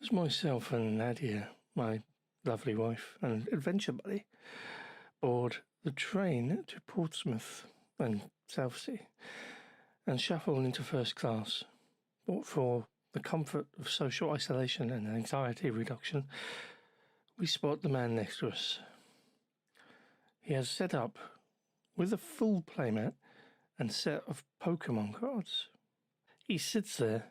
As myself and Nadia, my lovely wife and adventure buddy, board the train to Portsmouth and Southsea and shuffle into first class, but for the comfort of social isolation and anxiety reduction, we spot the man next to us. He has set up with a full playmat and set of Pokemon cards. He sits there,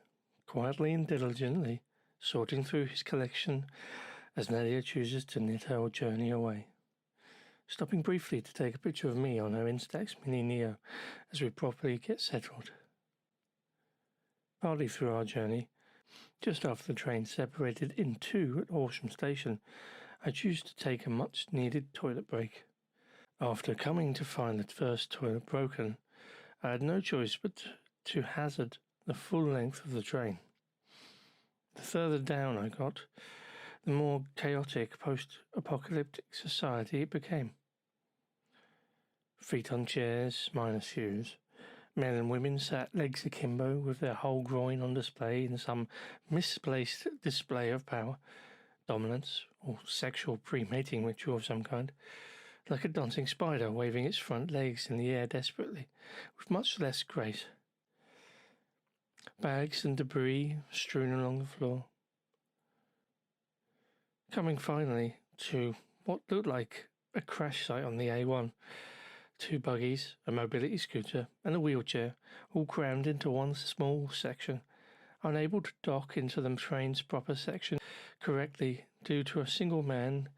quietly and diligently, sorting through his collection as Nadia chooses to knit her journey away, stopping briefly to take a picture of me on her Instax Mini Neo as we properly get settled. Partly through our journey, just after the train separated in two at Horsham Station, I choose to take a much-needed toilet break. After coming to find the first toilet broken, I had no choice but to hazard the full length of the train. The further down I got, the more chaotic post-apocalyptic society it became. Feet on chairs, minus shoes. Men and women sat legs akimbo with their whole groin on display in some misplaced display of power, dominance, or sexual pre-mating ritual of some kind, like a dancing spider waving its front legs in the air desperately, with much less grace. Bags and debris strewn along the floor. Coming finally to what looked like a crash site on the A1. Two buggies, a mobility scooter, and a wheelchair, all crammed into one small section, unable to dock into the train's proper section correctly due to a single man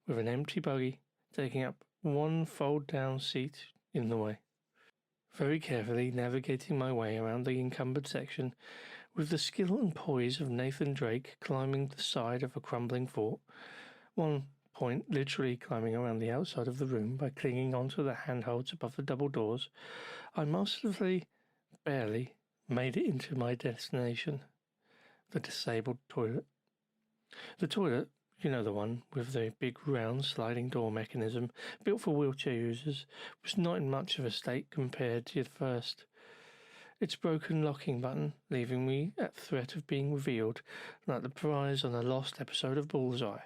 with an empty buggy taking up one fold-down seat in the way. Very carefully navigating my way around the encumbered section, with the skill and poise of Nathan Drake climbing the side of a crumbling fort, one point literally climbing around the outside of the room by clinging onto the handholds above the double doors, I masterfully, barely, made it into my destination, the disabled toilet. The toilet, you know, the one with the big round sliding door mechanism built for wheelchair users, was not in much of a state compared to the first. Its broken locking button leaving me at threat of being revealed like the prize on a lost episode of Bullseye.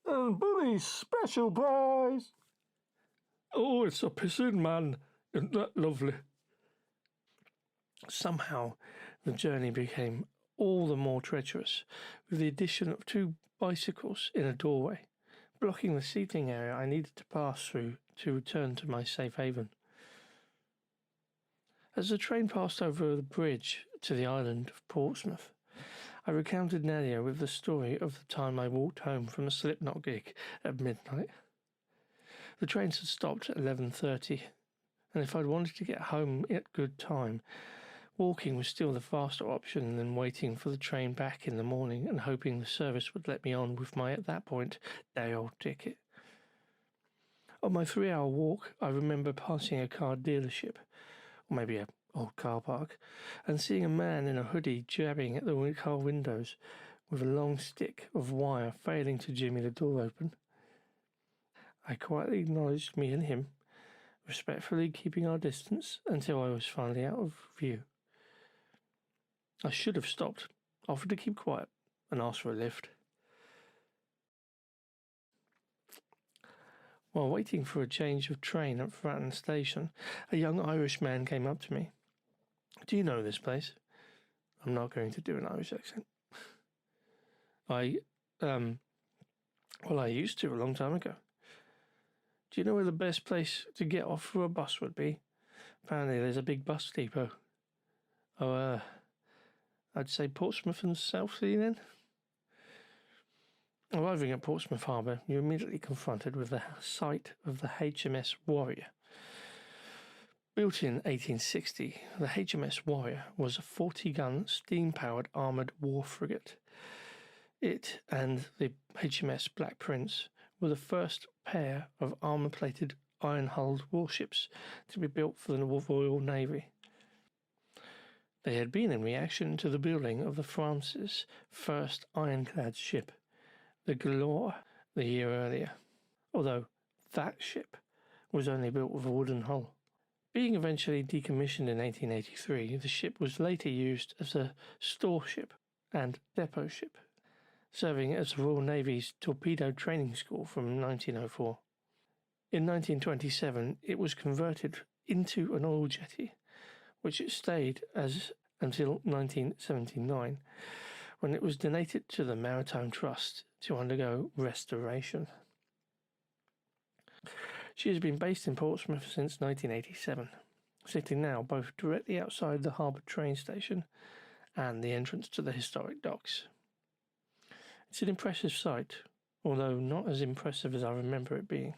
And Billy's special prize! Oh, it's a pissing man. Isn't that lovely? Somehow the journey became all the more treacherous, with the addition of two bicycles in a doorway, blocking the seating area I needed to pass through to return to my safe haven. As the train passed over the bridge to the island of Portsmouth, I recounted Nadia with the story of the time I walked home from a Slipknot gig at midnight. The trains had stopped at 11:30, and if I'd wanted to get home at good time, walking was still the faster option than waiting for the train back in the morning and hoping the service would let me on with my, at that point, day-old ticket. On my 3-hour walk, I remember passing a car dealership, or maybe an old car park, and seeing a man in a hoodie jabbing at the car windows with a long stick of wire failing to jimmy the door open. I quietly acknowledged me and him, respectfully keeping our distance until I was finally out of view. I should have stopped, offered to keep quiet, and asked for a lift. While waiting for a change of train at Fratton Station, a young Irish man came up to me. "Do you know this place?" I'm not going to do an Irish accent. I used to a long time ago. "Do you know where the best place to get off for a bus would be? Apparently there's a big bus depot." "Oh, I'd say Portsmouth and Southsea then." Arriving at Portsmouth Harbour, you're immediately confronted with the sight of the HMS Warrior. Built in 1860, the HMS Warrior was a 40-gun steam-powered armoured war frigate. It and the HMS Black Prince were the first pair of armour-plated iron-hulled warships to be built for the Royal Navy. They had been in reaction to the building of the France's first ironclad ship, the Galore, the year earlier, although that ship was only built with a wooden hull. Being eventually decommissioned in 1883, the ship was later used as a store ship and depot ship. serving as the Royal Navy's torpedo training school from 1904. In 1927, it was converted into an oil jetty, which it stayed as until 1979, when it was donated to the Maritime Trust to undergo restoration. She has been based in Portsmouth since 1987, sitting now both directly outside the harbour train station and the entrance to the historic docks. It's an impressive sight, although not as impressive as I remember it being.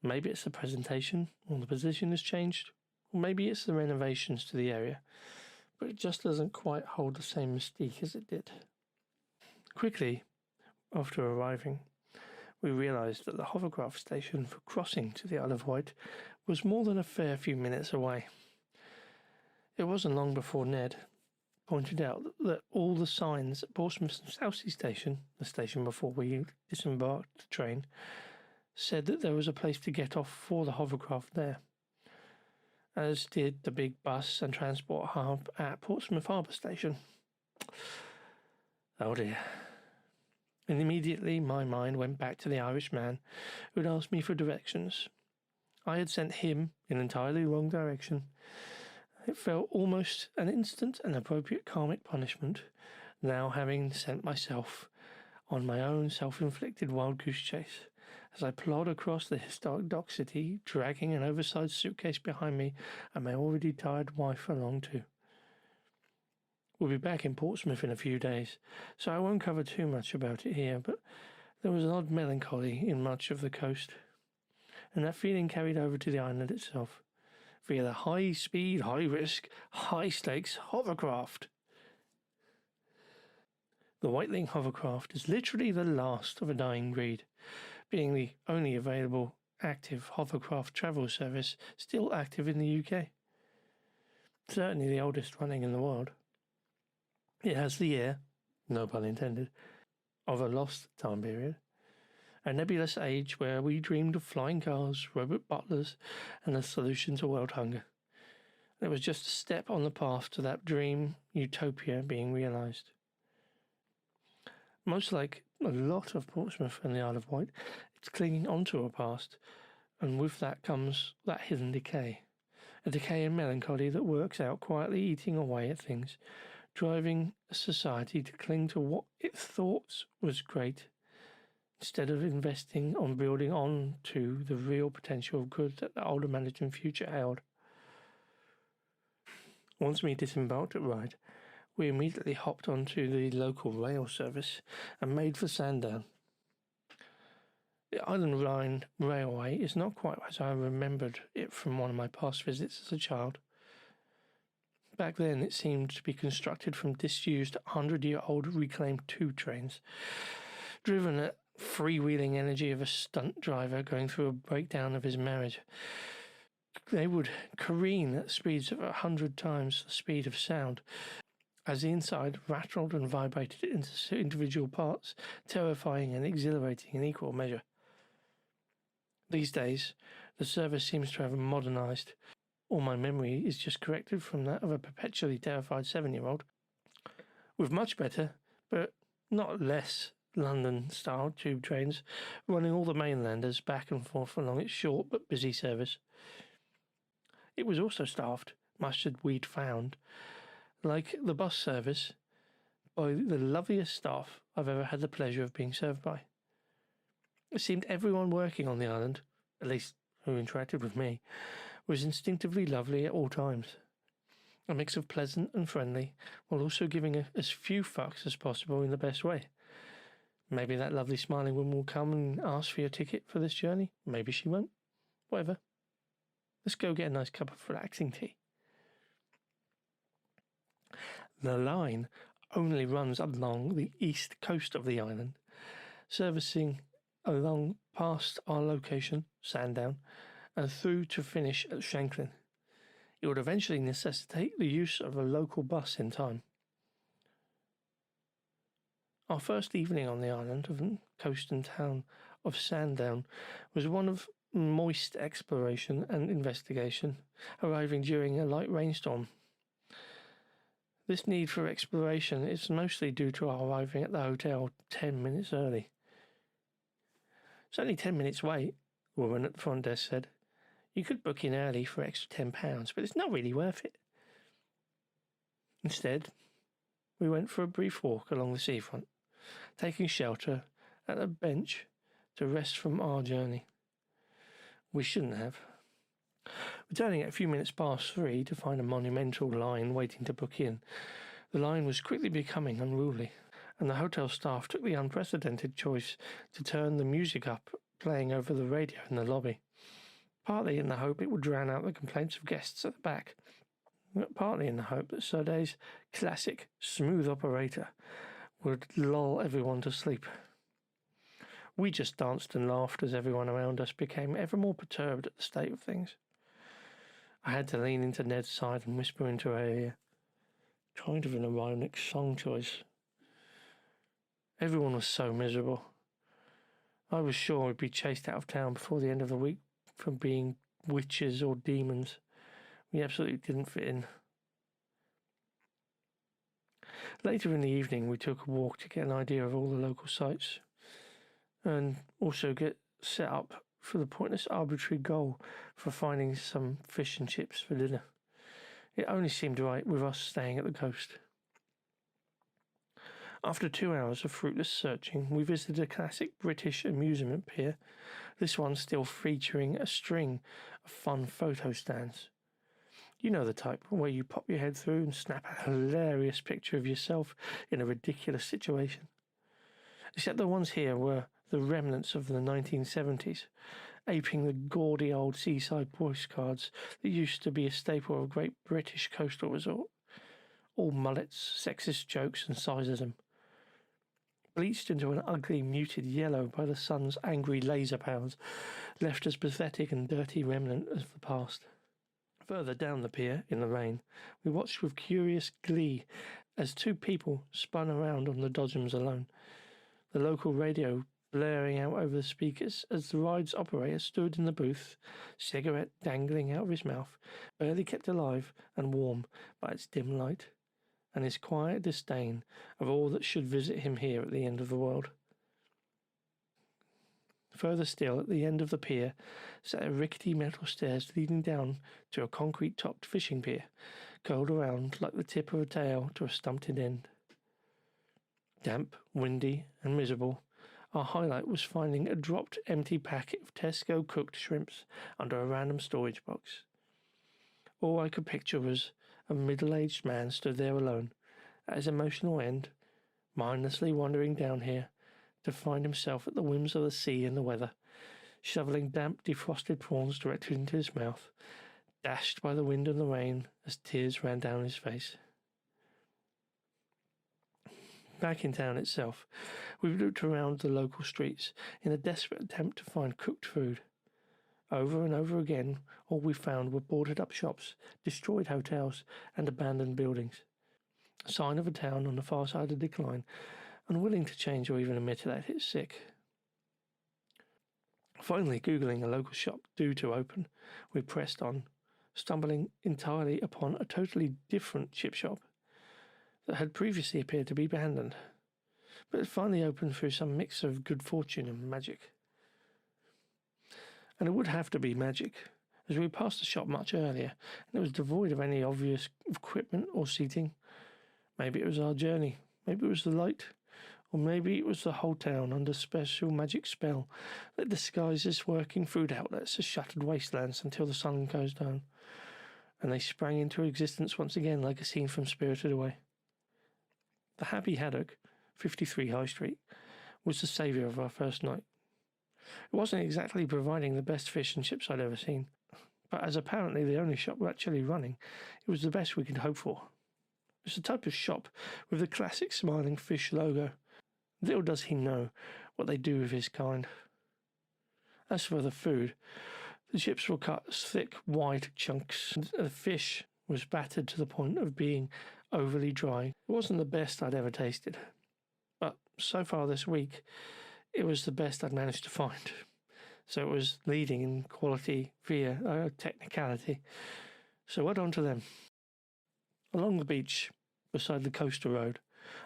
Maybe it's the presentation, or the position has changed, or maybe it's the renovations to the area, but it just doesn't quite hold the same mystique as it did. Quickly, after arriving, we realised that the hovercraft station for crossing to the Isle of Wight was more than a fair few minutes away. It wasn't long before Ned pointed out that all the signs at Portsmouth Southsea Station, the station before we disembarked the train, said that there was a place to get off for the hovercraft there, as did the big bus and transport hub at Portsmouth Harbour Station. Oh dear. And immediately my mind went back to the Irish man who had asked me for directions. I had sent him in an entirely wrong direction. It felt almost an instant and appropriate karmic punishment, now having sent myself on my own self-inflicted wild goose chase, as I plod across the historic dock city, dragging an oversized suitcase behind me and my already tired wife along too. We'll be back in Portsmouth in a few days, so I won't cover too much about it here, but there was an odd melancholy in much of the coast, and that feeling carried over to the island itself, via the high-speed, high-risk, high-stakes hovercraft. The Wight hovercraft is literally the last of a dying breed, being the only available active hovercraft travel service still active in the UK. Certainly the oldest running in the world. It has the air, no pun intended, of a lost time period, a nebulous age where we dreamed of flying cars, robot butlers, and a solution to world hunger. And it was just a step on the path to that dream utopia being realised. Most like a lot of Portsmouth and the Isle of Wight, it's clinging onto a past, and with that comes that hidden decay. A decay and melancholy that works out quietly eating away at things, driving a society to cling to what it thought was great, instead of investing on building on to the real potential of good that the older management future held. Once we disembarked at Ryde, we immediately hopped onto the local rail service and made for Sandown. The Island Line Railway is not quite as I remembered it from one of my past visits as a child. Back then it seemed to be constructed from disused 100-year-old reclaimed tube trains, driven at freewheeling energy of a stunt driver going through a breakdown of his marriage. They would careen at speeds of 100 times the speed of sound, as the inside rattled and vibrated into individual parts, terrifying and exhilarating in equal measure. These days, the service seems to have modernised, or my memory is just corrected from that of a perpetually terrified 7-year-old, with much better, but not less London-style tube trains running all the mainlanders back and forth along its short but busy service. It was also staffed, much as we'd found, like the bus service, by the loveliest staff I've ever had the pleasure of being served by. It seemed everyone working on the island, at least who interacted with me, was instinctively lovely at all times. A mix of pleasant and friendly, while also giving as few fucks as possible in the best way. Maybe that lovely smiling woman will come and ask for your ticket for this journey. Maybe she won't. Whatever. Let's go get a nice cup of relaxing tea. The line only runs along the east coast of the island, servicing along past our location, Sandown, and through to finish at Shanklin. It would eventually necessitate the use of a local bus in time. Our first evening on the island of the coast and town of Sandown was one of moist exploration and investigation, arriving during a light rainstorm. This need for exploration is mostly due to our arriving at the hotel 10 minutes early. It's only 10 minutes wait, the woman at the front desk said. You could book in early for extra £10, but it's not really worth it. Instead, we went for a brief walk along the seafront, taking shelter at a bench to rest from our journey. We shouldn't have. Returning at a few minutes past 3 to find a monumental line waiting to book in, the line was quickly becoming unruly, and the hotel staff took the unprecedented choice to turn the music up, playing over the radio in the lobby, partly in the hope it would drown out the complaints of guests at the back, partly in the hope that SEiiBUTSU's classic smooth operator would lull everyone to sleep. We just danced and laughed as everyone around us became ever more perturbed at the state of things. I had to lean into Ned's side and whisper into her ear. Kind of an ironic song choice. Everyone was so miserable. I was sure we'd be chased out of town before the end of the week from being witches or demons. We absolutely didn't fit in. Later in the evening, we took a walk to get an idea of all the local sites and also get set up for the pointless arbitrary goal for finding some fish and chips for dinner. It only seemed right with us staying at the coast. After 2 hours of fruitless searching, we visited a classic British amusement pier, this one still featuring a string of fun photo stands. You know the type, where you pop your head through and snap a hilarious picture of yourself in a ridiculous situation. Except the ones here were the remnants of the 1970s, aping the gaudy old seaside postcards that used to be a staple of a great British coastal resort. All mullets, sexist jokes and sizism. Bleached into an ugly, muted yellow by the sun's angry laser powers, left as pathetic and dirty remnant of the past. Further down the pier, in the rain, we watched with curious glee as 2 people spun around on the dodgems alone, the local radio blaring out over the speakers as the ride's operator stood in the booth, cigarette dangling out of his mouth, barely kept alive and warm by its dim light, and his quiet disdain of all that should visit him here at the end of the world. Further still, at the end of the pier, sat a rickety metal stairs leading down to a concrete-topped fishing pier, curled around like the tip of a tail to a stunted end. Damp, windy, and miserable, our highlight was finding a dropped empty packet of Tesco cooked shrimps under a random storage box. All I could picture was a middle-aged man stood there alone, at his emotional end, mindlessly wandering down here to find himself at the whims of the sea and the weather, shoveling damp, defrosted prawns directly into his mouth, dashed by the wind and the rain as tears ran down his face. Back in town itself, we looked around the local streets in a desperate attempt to find cooked food. Over and over again, all we found were boarded-up shops, destroyed hotels, and abandoned buildings. A sign of a town on the far side of decline, unwilling to change or even admit that it's sick. Finally, Googling a local shop due to open, we pressed on, stumbling entirely upon a totally different chip shop that had previously appeared to be abandoned, but had finally opened through some mix of good fortune and magic. And it would have to be magic, as we passed the shop much earlier, and it was devoid of any obvious equipment or seating. Maybe it was our journey, maybe it was the light, or maybe it was the whole town under special magic spell that disguises working food outlets as shuttered wastelands until the sun goes down, and they sprang into existence once again like a scene from Spirited Away. The Happy Haddock, 53 High Street, was the saviour of our first night. It wasn't exactly providing the best fish and chips I'd ever seen, but as apparently the only shop actually running, it was the best we could hope for. It's the type of shop with the classic smiling fish logo. Little does he know what they do with his kind. As for the food, the chips were cut as thick, wide chunks, and the fish was battered to the point of being overly dry. It wasn't the best I'd ever tasted, but so far this week, it was the best I'd managed to find. So it was leading in quality via technicality. So well done to them. Along the beach, beside the coaster road.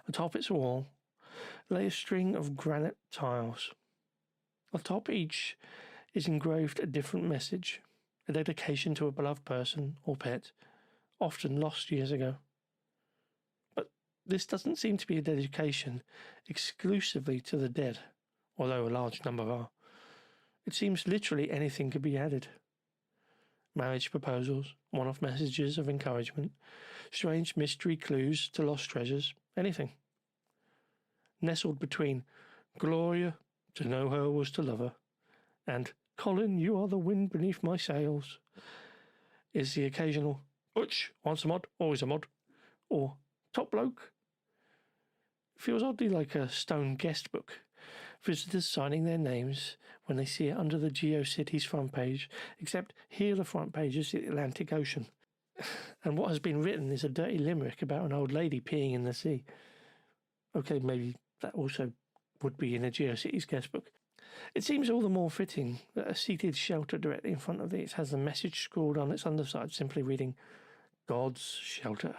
Atop its wall lay a string of granite tiles. Atop each is engraved a different message, a dedication to a beloved person or pet, often lost years ago. But this doesn't seem to be a dedication exclusively to the dead, although a large number are. It seems literally anything could be added. Marriage proposals, one-off messages of encouragement, strange mystery clues to lost treasures, anything. Nestled between Gloria, to know her was to love her, and Colin, you are the wind beneath my sails, is the occasional Butch, once a mod, always a mod, or top bloke. It feels oddly like a stone guest book, visitors signing their names when they see it under the GeoCities front page, except here the front page is the Atlantic Ocean, and what has been written is a dirty limerick about an old lady peeing in the sea. Okay, maybe that also would be in a GeoCities guest book. It seems all the more fitting that a seated shelter directly in front of these has a message scrawled on its underside simply reading, God's Shelter.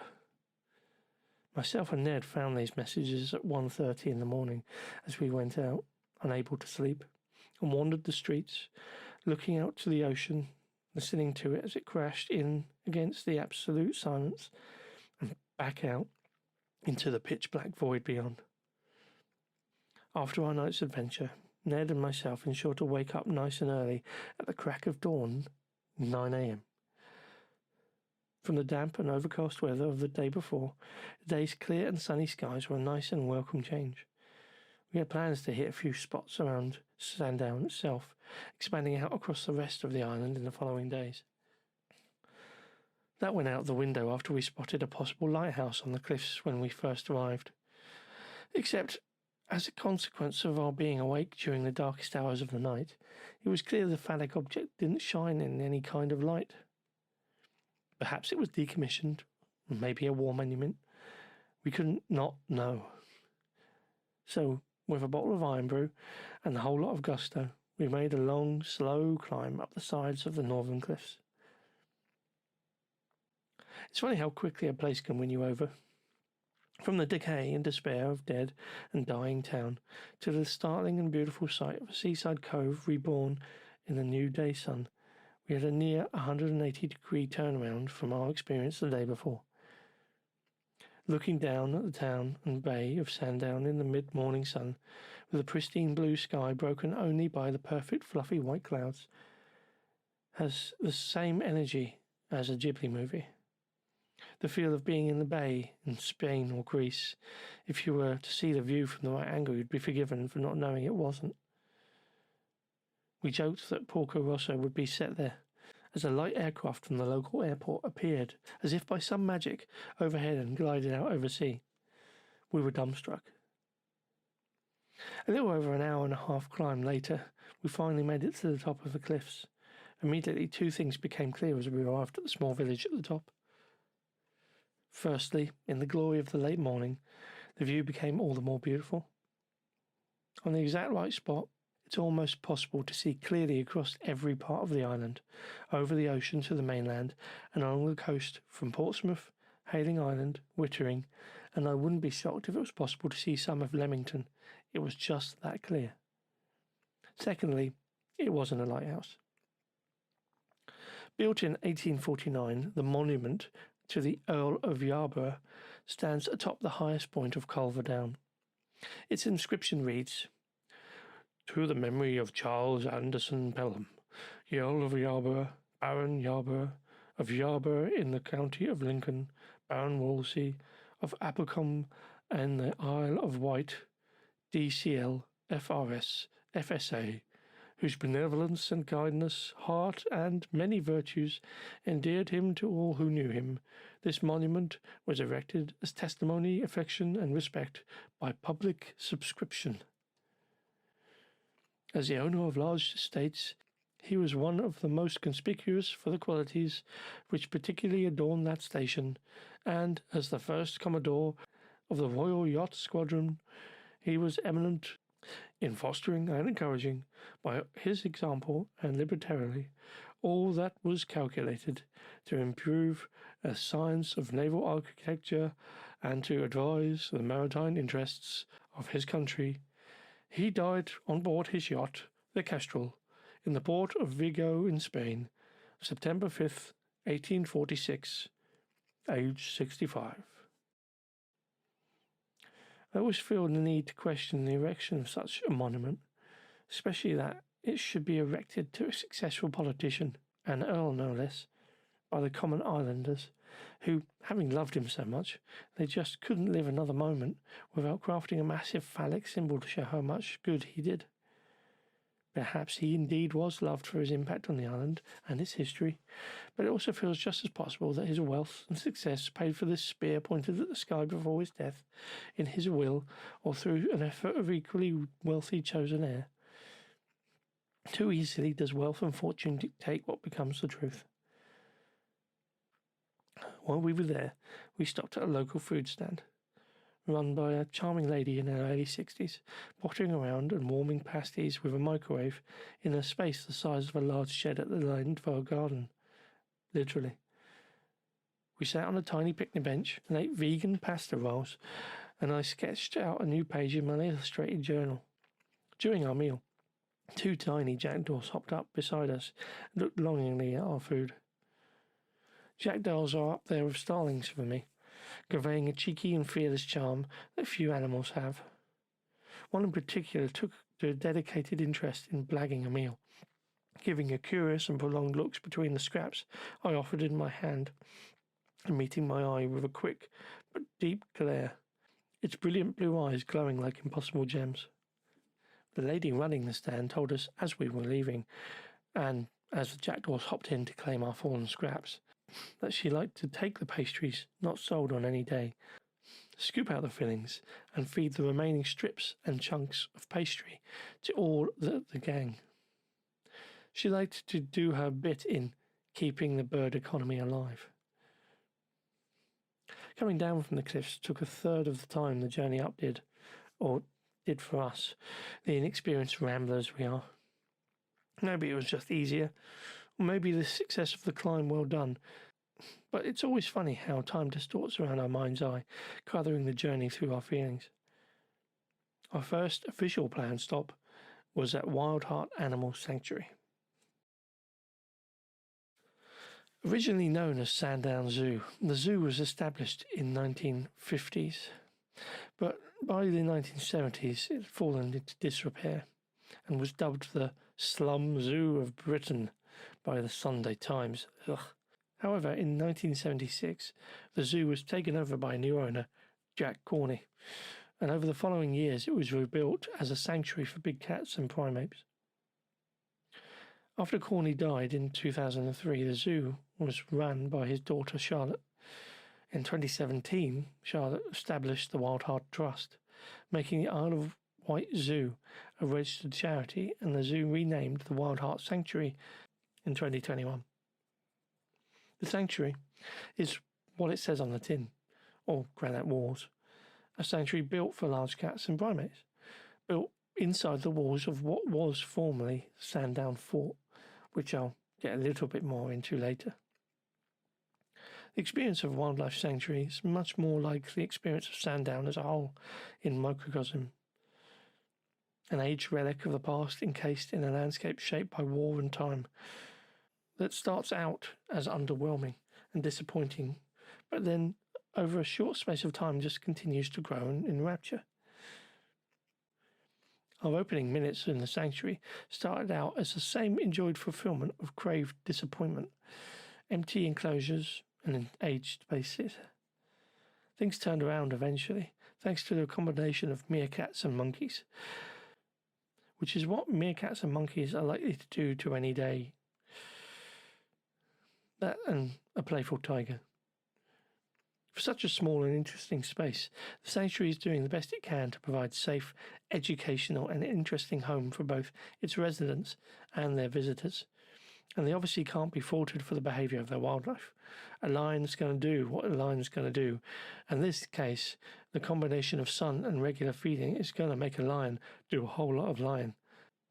Myself and Ned found these messages at 1:30 in the morning as we went out, unable to sleep, and wandered the streets, looking out to the ocean, listening to it as it crashed in against the absolute silence and back out into the pitch-black void beyond. After our night's adventure, Ned and myself ensured to wake up nice and early at the crack of dawn, 9 a.m. From the damp and overcast weather of the day before, the day's clear and sunny skies were a nice and welcome change. We had plans to hit a few spots around Sandown itself, expanding out across the rest of the island in the following days. That went out the window after we spotted a possible lighthouse on the cliffs when we first arrived. Except, as a consequence of our being awake during the darkest hours of the night, it was clear the phallic object didn't shine in any kind of light. Perhaps it was decommissioned, maybe a war monument. We couldn't not know. So, with a bottle of iron brew and a whole lot of gusto, we made a long, slow climb up the sides of the northern cliffs. It's funny how quickly a place can win you over. From the decay and despair of dead and dying town to the startling and beautiful sight of a seaside cove reborn in the new day sun, we had a near 180-degree turnaround from our experience the day before. Looking down at the town and bay of Sandown in the mid-morning sun, with a pristine blue sky broken only by the perfect fluffy white clouds, has the same energy as a Ghibli movie. The feel of being in the bay in Spain or Greece. If you were to see the view from the right angle, you'd be forgiven for not knowing it wasn't. We joked that Porco Rosso would be set there, as a light aircraft from the local airport appeared, as if by some magic, overhead and glided out over sea. We were dumbstruck. A little over an hour and a half climb later, we finally made it to the top of the cliffs. Immediately, two things became clear as we arrived at the small village at the top. Firstly, in the glory of the late morning, the view became all the more beautiful. On the exact right spot, it's almost possible to see clearly across every part of the island, over the ocean to the mainland, and along the coast from Portsmouth, Hayling Island, Wittering, and I wouldn't be shocked if it was possible to see some of Leamington. It was just that clear. Secondly, it wasn't a lighthouse. Built in 1849, the monument to the Earl of Yarborough stands atop the highest point of Culver Down. Its inscription reads, "To the memory of Charles Anderson Pelham, Earl of Yarborough, Baron Yarborough, of Yarborough in the county of Lincoln, Baron Wolsey, of Applecombe and the Isle of Wight, DCL, FRS, FSA, whose benevolence and kindness, heart, and many virtues endeared him to all who knew him. This monument was erected as testimony, affection, and respect by public subscription. As the owner of large estates, he was one of the most conspicuous for the qualities which particularly adorned that station, and as the first Commodore of the Royal Yacht Squadron, he was eminent in fostering and encouraging, by his example and libertarily, all that was calculated to improve a science of naval architecture and to advise the maritime interests of his country. He died on board his yacht, the Kestrel, in the port of Vigo in Spain, September 5th, 1846, aged 65. I always feel the need to question the erection of such a monument, especially that it should be erected to a successful politician, an earl no less, by the common islanders, who, having loved him so much, they just couldn't live another moment without crafting a massive phallic symbol to show how much good he did. Perhaps he indeed was loved for his impact on the island and its history, but it also feels just as possible that his wealth and success paid for this spear pointed at the sky before his death, in his will, or through an effort of equally wealthy chosen heir. Too easily does wealth and fortune dictate what becomes the truth. While we were there, we stopped at a local food stand, run by a charming lady in her early 60s, pottering around and warming pasties with a microwave in a space the size of a large shed at the end of our garden. Literally. We sat on a tiny picnic bench and ate vegan pasta rolls, and I sketched out a new page in my illustrated journal. During our meal, 2 tiny jackdaws hopped up beside us and looked longingly at our food. Jackdaws are up there with starlings for me, conveying a cheeky and fearless charm that few animals have. One in particular took a dedicated interest in blagging a meal, giving a curious and prolonged looks between the scraps I offered in my hand, and meeting my eye with a quick but deep glare, its brilliant blue eyes glowing like impossible gems. The lady running the stand told us as we were leaving, and as the jackdaws hopped in to claim our fallen scraps, that she liked to take the pastries not sold on any day, scoop out the fillings, and feed the remaining strips and chunks of pastry to all the gang. She liked to do her bit in keeping the bird economy alive. Coming down from the cliffs took a third of the time the journey up did for us, the inexperienced ramblers we are. Maybe it was just easier, or maybe the success of the climb well done, but it's always funny how time distorts around our mind's eye, colouring the journey through our feelings. Our first official planned stop was at Wild Heart Animal Sanctuary. Originally known as Sandown Zoo, the zoo was established in the 1950s, but by the 1970s it had fallen into disrepair and was dubbed the Slum Zoo of Britain by the Sunday Times. Ugh. However, in 1976, the zoo was taken over by a new owner, Jack Corney, and over the following years it was rebuilt as a sanctuary for big cats and primates. After Corney died in 2003, the zoo was run by his daughter Charlotte. In 2017, Charlotte established the Wild Heart Trust, making the Isle of Wight Zoo a registered charity, and the zoo renamed the Wild Heart Sanctuary in 2021. The sanctuary is what it says on the tin, or granite walls, a sanctuary built for large cats and primates, built inside the walls of what was formerly Sandown Fort, which I'll get a little bit more into later. The experience of a wildlife sanctuary is much more like the experience of Sandown as a whole in microcosm, an aged relic of the past encased in a landscape shaped by war and time, that starts out as underwhelming and disappointing, but then over a short space of time just continues to grow in rapture. Our opening minutes in the sanctuary started out as the same enjoyed fulfillment of craved disappointment, empty enclosures and an aged spaces. Things turned around eventually, thanks to the combination of meerkats and monkeys, which is what meerkats and monkeys are likely to do to any day. That and a playful tiger. For such a small and interesting space, the sanctuary is doing the best it can to provide safe, educational and interesting home for both its residents and their visitors. And they obviously can't be faulted for the behaviour of their wildlife. A lion's going to do what a lion's going to do. And in this case, the combination of sun and regular feeding is going to make a lion do a whole lot of lion.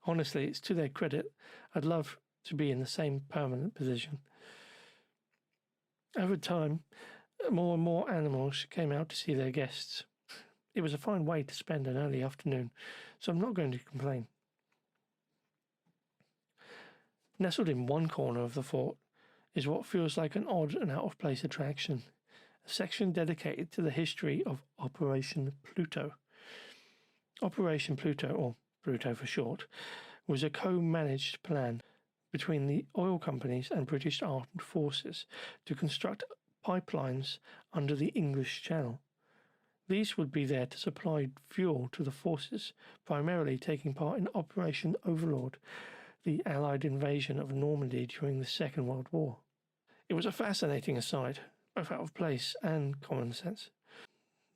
Honestly, it's to their credit. I'd love to be in the same permanent position. Over time, more and more animals came out to see their guests. It was a fine way to spend an early afternoon, so I'm not going to complain. Nestled in one corner of the fort is what feels like an odd and out-of-place attraction, a section dedicated to the history of Operation Pluto. Operation Pluto, or Pluto for short, was a co-managed plan between the oil companies and British armed forces to construct pipelines under the English Channel. These would be there to supply fuel to the forces, primarily taking part in Operation Overlord, the Allied invasion of Normandy during the Second World War. It was a fascinating aside, both out of place and common sense.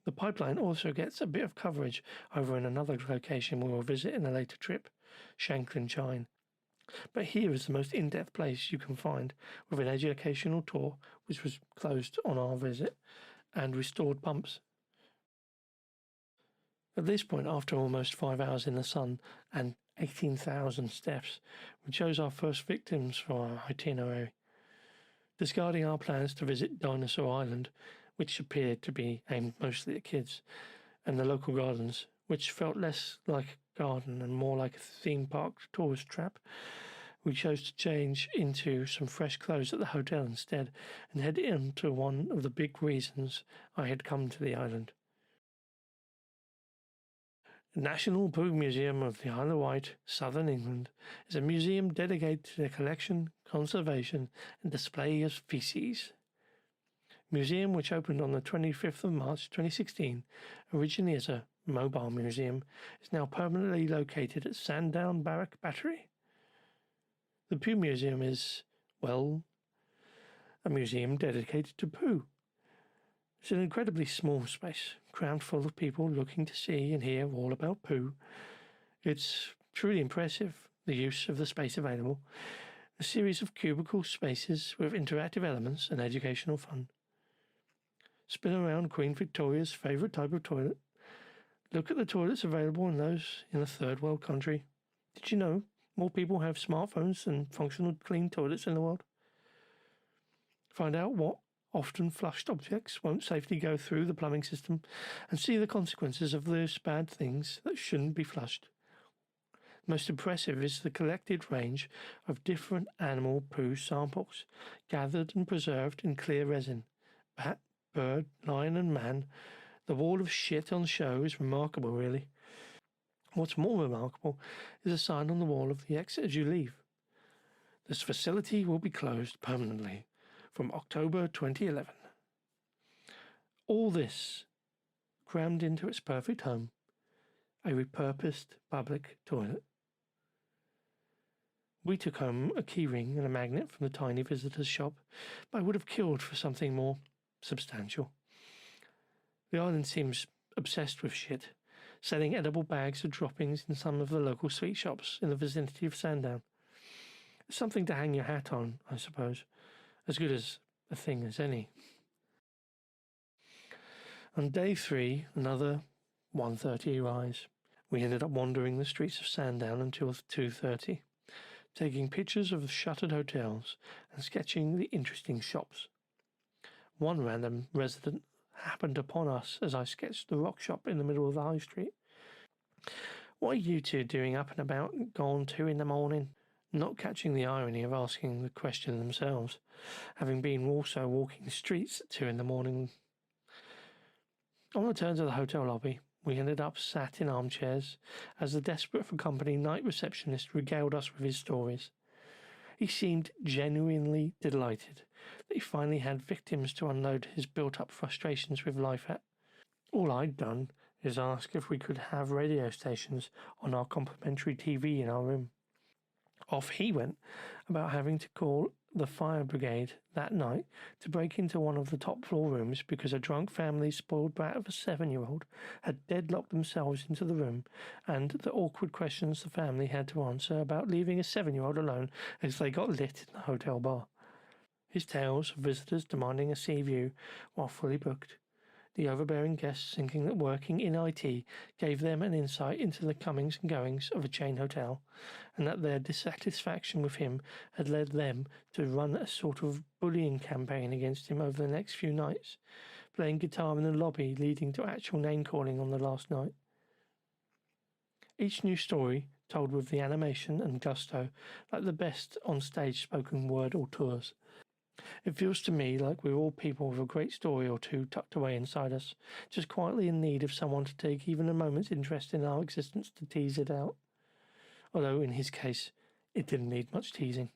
The pipeline also gets a bit of coverage over in another location we will visit in a later trip, Shanklin Chine. But here is the most in-depth place you can find, with an educational tour which was closed on our visit, and restored pumps. At this point, after almost 5 hours in the sun and 18,000 steps, we chose our first victims for our itinerary. Discarding our plans to visit Dinosaur Island, which appeared to be aimed mostly at kids, and the local gardens, which felt less like a garden and more like a theme park tourist trap, we chose to change into some fresh clothes at the hotel instead and head into one of the big reasons I had come to the island. The National Poo Museum of the Isle of Wight, Southern England, is a museum dedicated to the collection, conservation and display of species. Museum, which opened on the 25th of March 2016, originally as a mobile museum, is now permanently located at Sandown Barrack Battery. The Poo Museum is, well, a museum dedicated to poo. It's an incredibly small space, crammed full of people looking to see and hear all about poo. It's truly impressive, the use of the space available, a series of cubicle spaces with interactive elements and educational fun. Spin around Queen Victoria's favourite type of toilet. Look at the toilets available in those in a third world country. Did you know more people have smartphones than functional clean toilets in the world? Find out what often flushed objects won't safely go through the plumbing system and see the consequences of those bad things that shouldn't be flushed. Most impressive is the collected range of different animal poo samples, gathered and preserved in clear resin. Bat, bird, lion and man. The wall of shit on show is remarkable, really. What's more remarkable is a sign on the wall of the exit as you leave. This facility will be closed permanently from October 2011. All this crammed into its perfect home, a repurposed public toilet. We took home a keyring and a magnet from the tiny visitor's shop, but I would have killed for something more substantial. The island seems obsessed with shit, selling edible bags of droppings in some of the local sweet shops in the vicinity of Sandown. Something to hang your hat on, I suppose. As good as a thing as any. On day 3, another 1:30 rise. We ended up wandering the streets of Sandown until 2:30, taking pictures of the shuttered hotels and sketching the interesting shops. One random resident happened upon us as I sketched the rock shop in the middle of the high street. "What are you two doing up and about gone 2 in the morning?" Not catching the irony of asking the question themselves, having been also walking the streets at 2 in the morning. On return to the hotel lobby, we ended up sat in armchairs as the desperate for company night receptionist regaled us with his stories. He seemed genuinely delighted that he finally had victims to unload his built-up frustrations with life at. All I'd done is ask if we could have radio stations on our complimentary TV in our room. Off he went about having to call the fire brigade that night to break into one of the top floor rooms because a drunk family's spoiled brat of a 7-year-old had deadlocked themselves into the room, and the awkward questions the family had to answer about leaving a 7-year-old alone as they got lit in the hotel bar. His tales of visitors demanding a sea view while fully booked, the overbearing guests thinking that working in IT gave them an insight into the comings and goings of a chain hotel, and that their dissatisfaction with him had led them to run a sort of bullying campaign against him over the next few nights, playing guitar in the lobby, leading to actual name-calling on the last night. Each new story told with the animation and gusto, like the best on-stage spoken word auteurs. It feels to me like we're all people with a great story or two tucked away inside us, just quietly in need of someone to take even a moment's interest in our existence to tease it out. Although, in his case, it didn't need much teasing.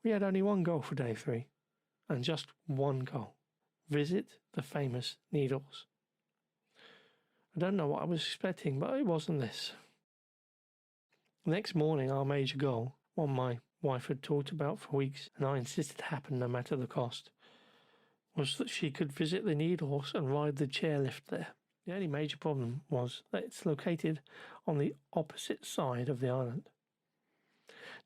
We had only one goal for day 3, and just one goal. Visit the famous Needles. I don't know what I was expecting, but it wasn't this. The next morning, our major goal, one my wife had talked about for weeks, and I insisted happened no matter the cost, was that she could visit the Needles and ride the chairlift there. The only major problem was that it's located on the opposite side of the island.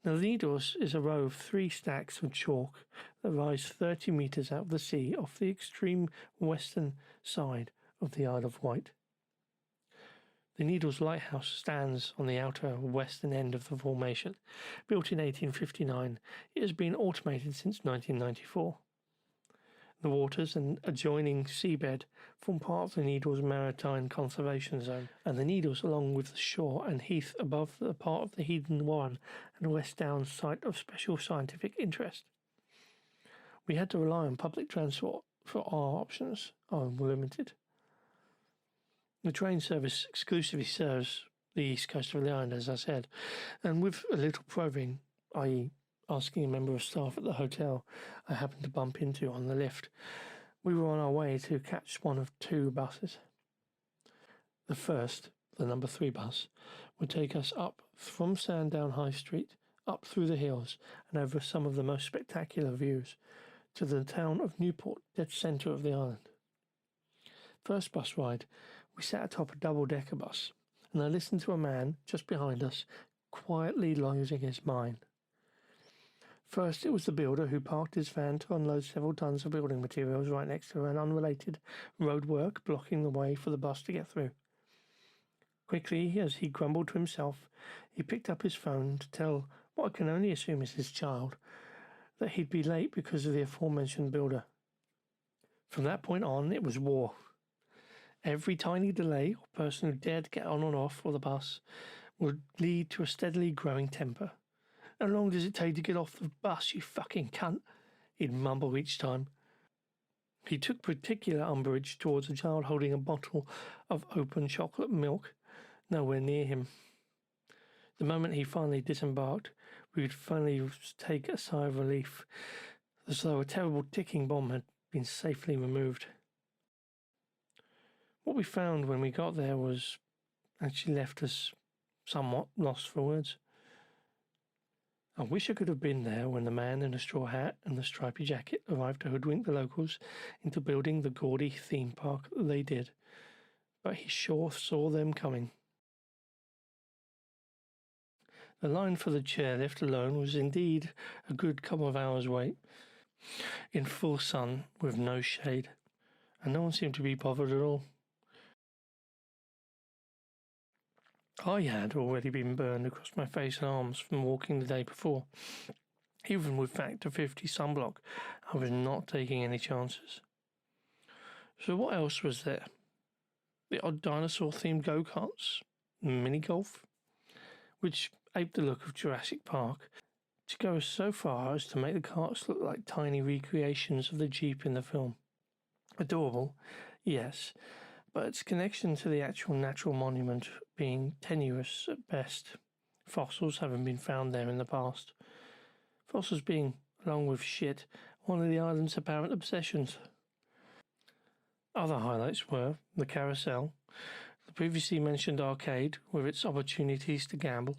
Now, the Needles is a row of 3 stacks of chalk that rise 30 metres out of the sea off the extreme western side of the Isle of Wight. The Needles Lighthouse stands on the outer western end of the formation. Built in 1859, it has been automated since 1994. The waters and adjoining seabed form part of the Needles Maritime Conservation Zone, and the Needles, along with the shore and heath above, are part of the Heathen Warren and West Downs site of special scientific interest. We had to rely on public transport, for our options are limited. The train service exclusively serves the east coast of the island, as I said, and with a little probing, i.e. asking a member of staff at the hotel I happened to bump into on the lift, we were on our way to catch one of 2 buses. The first, the number 3 bus, would take us up from Sandown High Street, up through the hills and over some of the most spectacular views, to the town of Newport, dead centre of the island. First bus ride, we sat atop a double-decker bus, and I listened to a man just behind us quietly losing his mind. First, it was the builder who parked his van to unload several tons of building materials right next to an unrelated roadwork blocking the way for the bus to get through. Quickly, as he grumbled to himself, he picked up his phone to tell what I can only assume is his child that he'd be late because of the aforementioned builder. From that point on, it was war. Every tiny delay or person who dared get on or off for the bus would lead to a steadily growing temper. "How long does it take to get off the bus, you fucking cunt?" he'd mumble each time. He took particular umbrage towards a child holding a bottle of open chocolate milk nowhere near him. The moment he finally disembarked, we would finally take a sigh of relief, as though a terrible ticking bomb had been safely removed. What we found when we got there was actually left us somewhat lost for words. I wish I could have been there when the man in the straw hat and the stripy jacket arrived to hoodwink the locals into building the gaudy theme park that they did, but he sure saw them coming. The line for the chairlift alone was indeed a good couple of hours' wait, in full sun with no shade, and no one seemed to be bothered at all. I had already been burned across my face and arms from walking the day before. Even with factor 50 sunblock, I was not taking any chances. So what else was there? The odd dinosaur-themed go-karts, mini-golf, which aped the look of Jurassic Park, to go so far as to make the carts look like tiny recreations of the Jeep in the film. Adorable, yes, but its connection to the actual natural monument being tenuous at best, fossils having been found there in the past. Fossils being, along with shit, one of the island's apparent obsessions. Other highlights were the carousel, the previously mentioned arcade with its opportunities to gamble,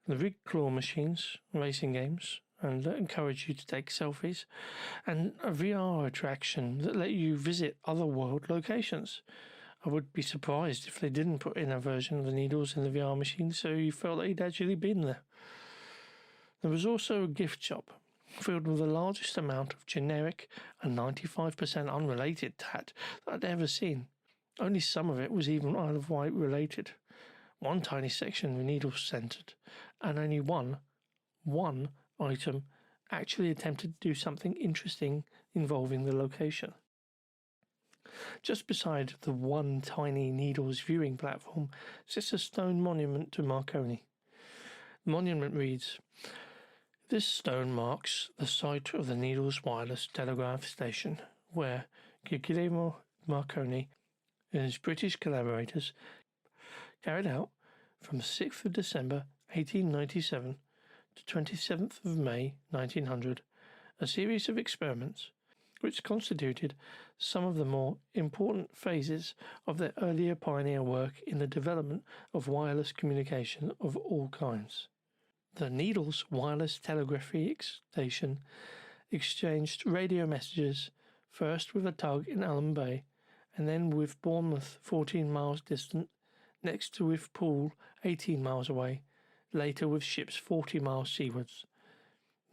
the rigged claw machines, racing games, and that encourage you to take selfies, and a VR attraction that let you visit other world locations. I would be surprised if they didn't put in a version of the Needles in the VR machine so you felt that you'd actually been there. There was also a gift shop, filled with the largest amount of generic and 95% unrelated tat that I'd ever seen. Only some of it was even Isle of Wight related. One tiny section of needles centred, and only one item actually attempted to do something interesting involving the location. Just beside the one tiny needles viewing platform sits a stone monument to Marconi. The monument reads, "This stone marks the site of the Needles Wireless Telegraph Station, where Guglielmo Marconi and his British collaborators carried out from 6th of December 1897 to 27th of May 1900 a series of experiments which constituted some of the more important phases of their earlier pioneer work in the development of wireless communication of all kinds. The Needles Wireless Telegraphy Station exchanged radio messages first with a tug in Allen Bay, and then with Bournemouth 14 miles distant, next with Poole 18 miles away, later with ships 40 miles seawards.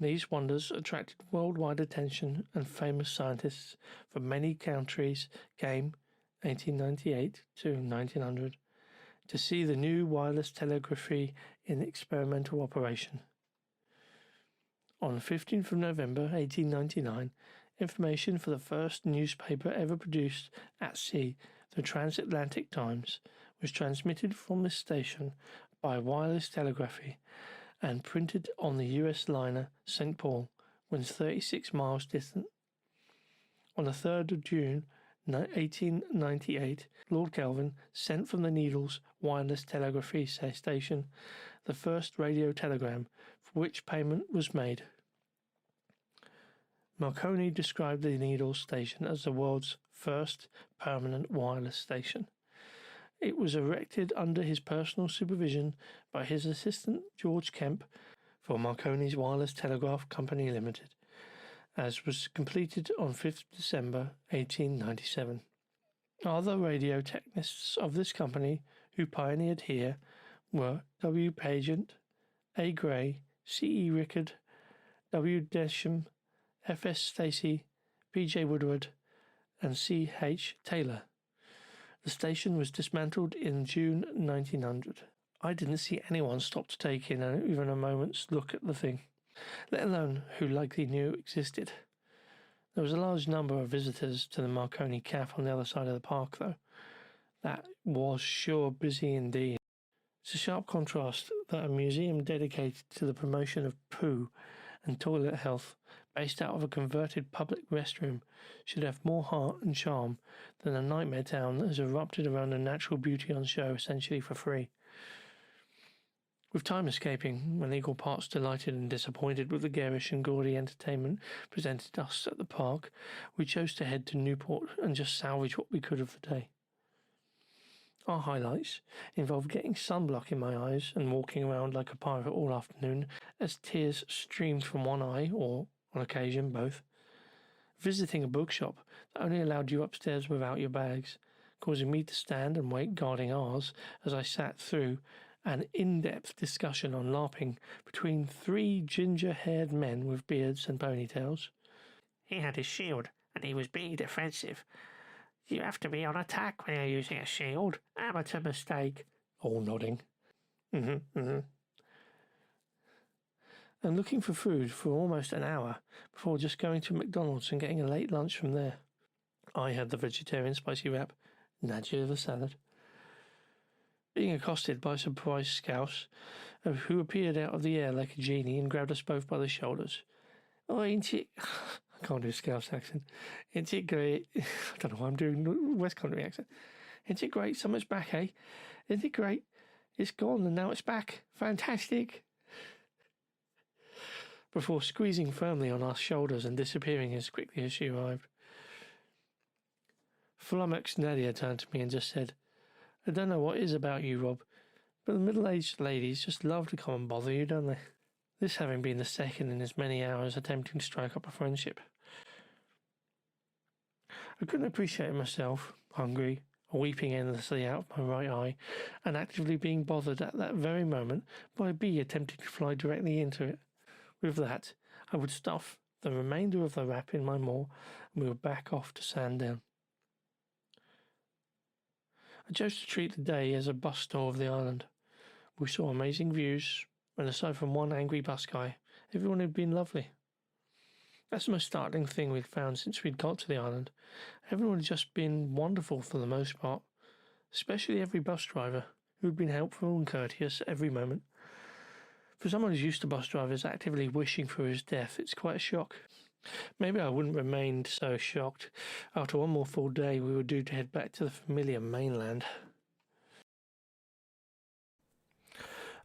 These wonders attracted worldwide attention, and famous scientists from many countries came, 1898 to 1900, to see the new wireless telegraphy in experimental operation. On 15th of November 1899, information for the first newspaper ever produced at sea, the Transatlantic Times, was transmitted from this station by wireless telegraphy and printed on the US liner St. Paul, when 36 miles distant. On the 3rd of June 1898, Lord Kelvin sent from the Needles Wireless Telegraphy Station the first radio telegram, for which payment was made. Marconi described the Needles station as the world's first permanent wireless station. It was erected under his personal supervision by his assistant George Kemp for Marconi's Wireless Telegraph Company Limited, as was completed on 5th December 1897. Other radio technicians of this company who pioneered here were W. Pageant, A. Gray, C. E. Rickard, W. Desham, F. S. Stacey, P. J. Woodward, and C. H. Taylor. The station was dismantled in June 1900. I didn't see anyone stop to take in even a moment's look at the thing, let alone who likely knew it existed. There was a large number of visitors to the Marconi Cafe on the other side of the park, though. That was sure busy indeed. It's a sharp contrast that a museum dedicated to the promotion of poo and toilet health, based out of a converted public restroom, should have more heart and charm than a nightmare town that has erupted around a natural beauty on show essentially for free. With time escaping, when equal parts delighted and disappointed with the garish and gaudy entertainment presented us at the park, we chose to head to Newport and just salvage what we could of the day. Our highlights involved getting sunblock in my eyes and walking around like a pirate all afternoon as tears streamed from one eye, or, on occasion, both. Visiting a bookshop that only allowed you upstairs without your bags, causing me to stand and wait guarding ours as I sat through an in-depth discussion on LARPing between three ginger-haired men with beards and ponytails. He had his shield, and he was being defensive. You have to be on attack when you're using a shield. Amateur mistake. All nodding. And looking for food for almost an hour before just going to McDonald's and getting a late lunch from there. I had the vegetarian spicy wrap, Nadja the salad. Being accosted by a surprised scouse who appeared out of the air like a genie and grabbed us both by the shoulders. "Oh, ain't it..." I can't do a Scouse accent. "Ain't it great?" I don't know why I'm doing West Country accent. "Ain't it great? Something's back, eh? Isn't it great? It's gone and now it's back. Fantastic!" Before squeezing firmly on our shoulders and disappearing as quickly as she arrived. Flummoxed Nadia turned to me and just said, "I don't know what it is about you, Rob, but the middle-aged ladies just love to come and bother you, don't they?" This having been the second in as many hours attempting to strike up a friendship. I couldn't appreciate myself, hungry, weeping endlessly out of my right eye, and actively being bothered at that very moment by a bee attempting to fly directly into it. With that, I would stuff the remainder of the wrap in my maw, and we were back off to Sandown. I chose to treat the day as a bus tour of the island. We saw amazing views, and aside from one angry bus guy, everyone had been lovely. That's the most startling thing we'd found since we'd got to the island. Everyone had just been wonderful for the most part, especially every bus driver, who had been helpful and courteous at every moment. For someone who's used to bus drivers actively wishing for his death, it's quite a shock. Maybe I wouldn't remain so shocked. After one more full day, we were due to head back to the familiar mainland.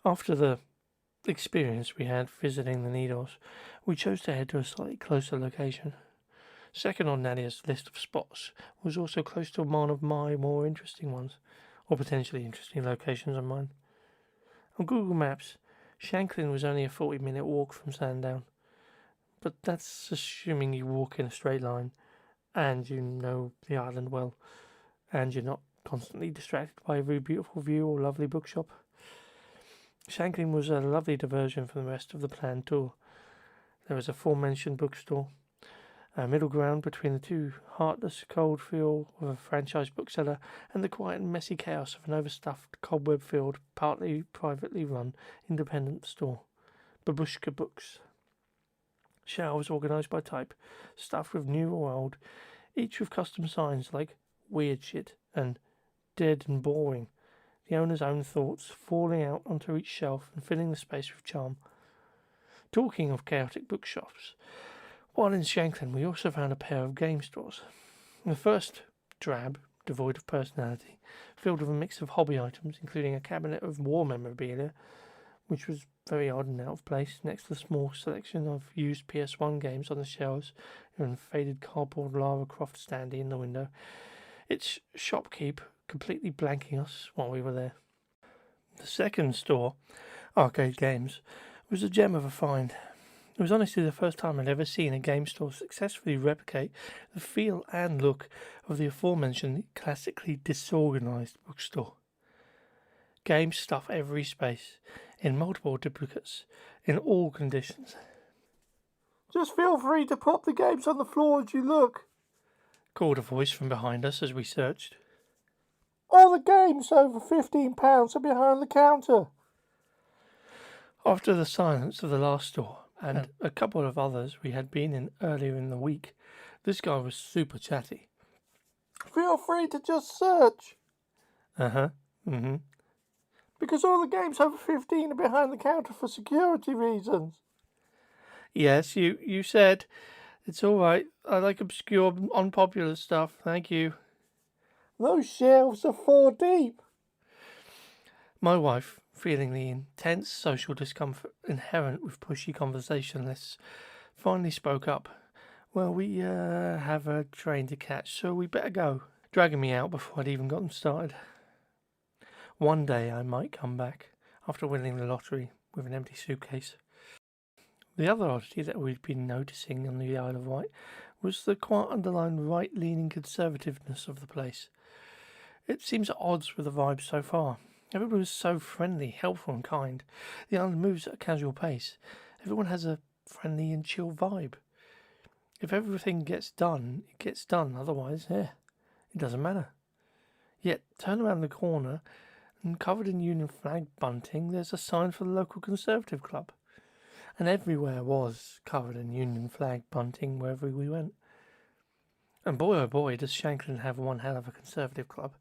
After the experience we had visiting the Needles, we chose to head to a slightly closer location. Second on Nadia's list of spots was also close to one of my more interesting ones, or potentially interesting locations of mine. On Google Maps, Shanklin was only a 40-minute walk from Sandown, but that's assuming you walk in a straight line, and you know the island well, and you're not constantly distracted by every beautiful view or lovely bookshop. Shanklin was a lovely diversion from the rest of the planned tour. There was a aforementioned bookstore, a middle ground between the two, heartless cold feel of a franchise bookseller and the quiet and messy chaos of an overstuffed, cobweb-filled, partly privately run independent store. Babushka Books. Shelves organised by type, stuffed with new or old, each with custom signs like weird shit and dead and boring. The owner's own thoughts falling out onto each shelf and filling the space with charm. Talking of chaotic bookshops, while in Shanklin we also found a pair of game stores. The first, drab, devoid of personality, filled with a mix of hobby items, including a cabinet of war memorabilia, which was very odd and out of place, next to the small selection of used PS1 games on the shelves and faded cardboard Lara Croft standee in the window. Its shopkeep completely blanking us while we were there. The second store, Arcade Games, was a gem of a find. It was honestly the first time I'd ever seen a game store successfully replicate the feel and look of the aforementioned classically disorganised bookstore. Games stuff every space, in multiple duplicates, in all conditions. Just feel free to pop the games on the floor as you look, called a voice from behind us as we searched. All the games over £15 are behind the counter. After the silence of the last store, and a couple of others we had been in earlier in the week, this guy was super chatty. Feel free to just search. Mm-hmm. Because all the games over 15 are behind the counter for security reasons. Yes, you said. It's all right. I like obscure, unpopular stuff. Thank you. Those shelves are 4 deep. My wife, feeling the intense social discomfort inherent with pushy conversationalists, finally spoke up. Well, we have a train to catch, so we better go, dragging me out before I'd even gotten started. One day I might come back, after winning the lottery, with an empty suitcase. The other oddity that we'd been noticing on the Isle of Wight was the quite underlined right-leaning conservativeness of the place. It seems at odds with the vibe so far. Everyone was so friendly, helpful and kind. The island moves at a casual pace. Everyone has a friendly and chill vibe. If everything gets done, it gets done. Otherwise, it doesn't matter. Yet, turn around the corner and covered in Union flag bunting, there's a sign for the local Conservative Club. And everywhere was covered in Union flag bunting wherever we went. And boy oh boy does Shanklin have one hell of a Conservative Club.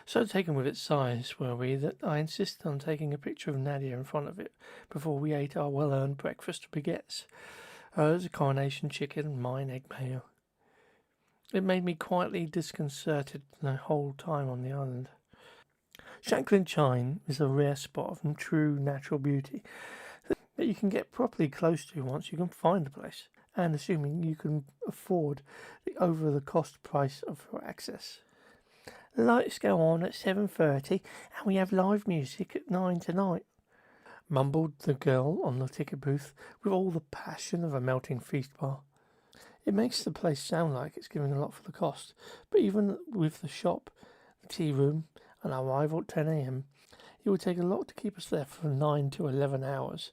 So taken with its size were we that I insisted on taking a picture of Nadia in front of it before we ate our well-earned breakfast of baguettes. Hers a coronation chicken, mine egg mayo. It made me quietly disconcerted the whole time on the island. Shanklin Chine is a rare spot of true natural beauty that you can get properly close to once you can find the place, and assuming you can afford the over-the-cost price for access. Lights go on at 7:30 and we have live music at 9 tonight, mumbled the girl on the ticket booth with all the passion of a melting feast bar. It makes the place sound like it's giving a lot for the cost, but even with the shop, the tea room and our arrival at 10 a.m, it would take a lot to keep us there for 9 to 11 hours.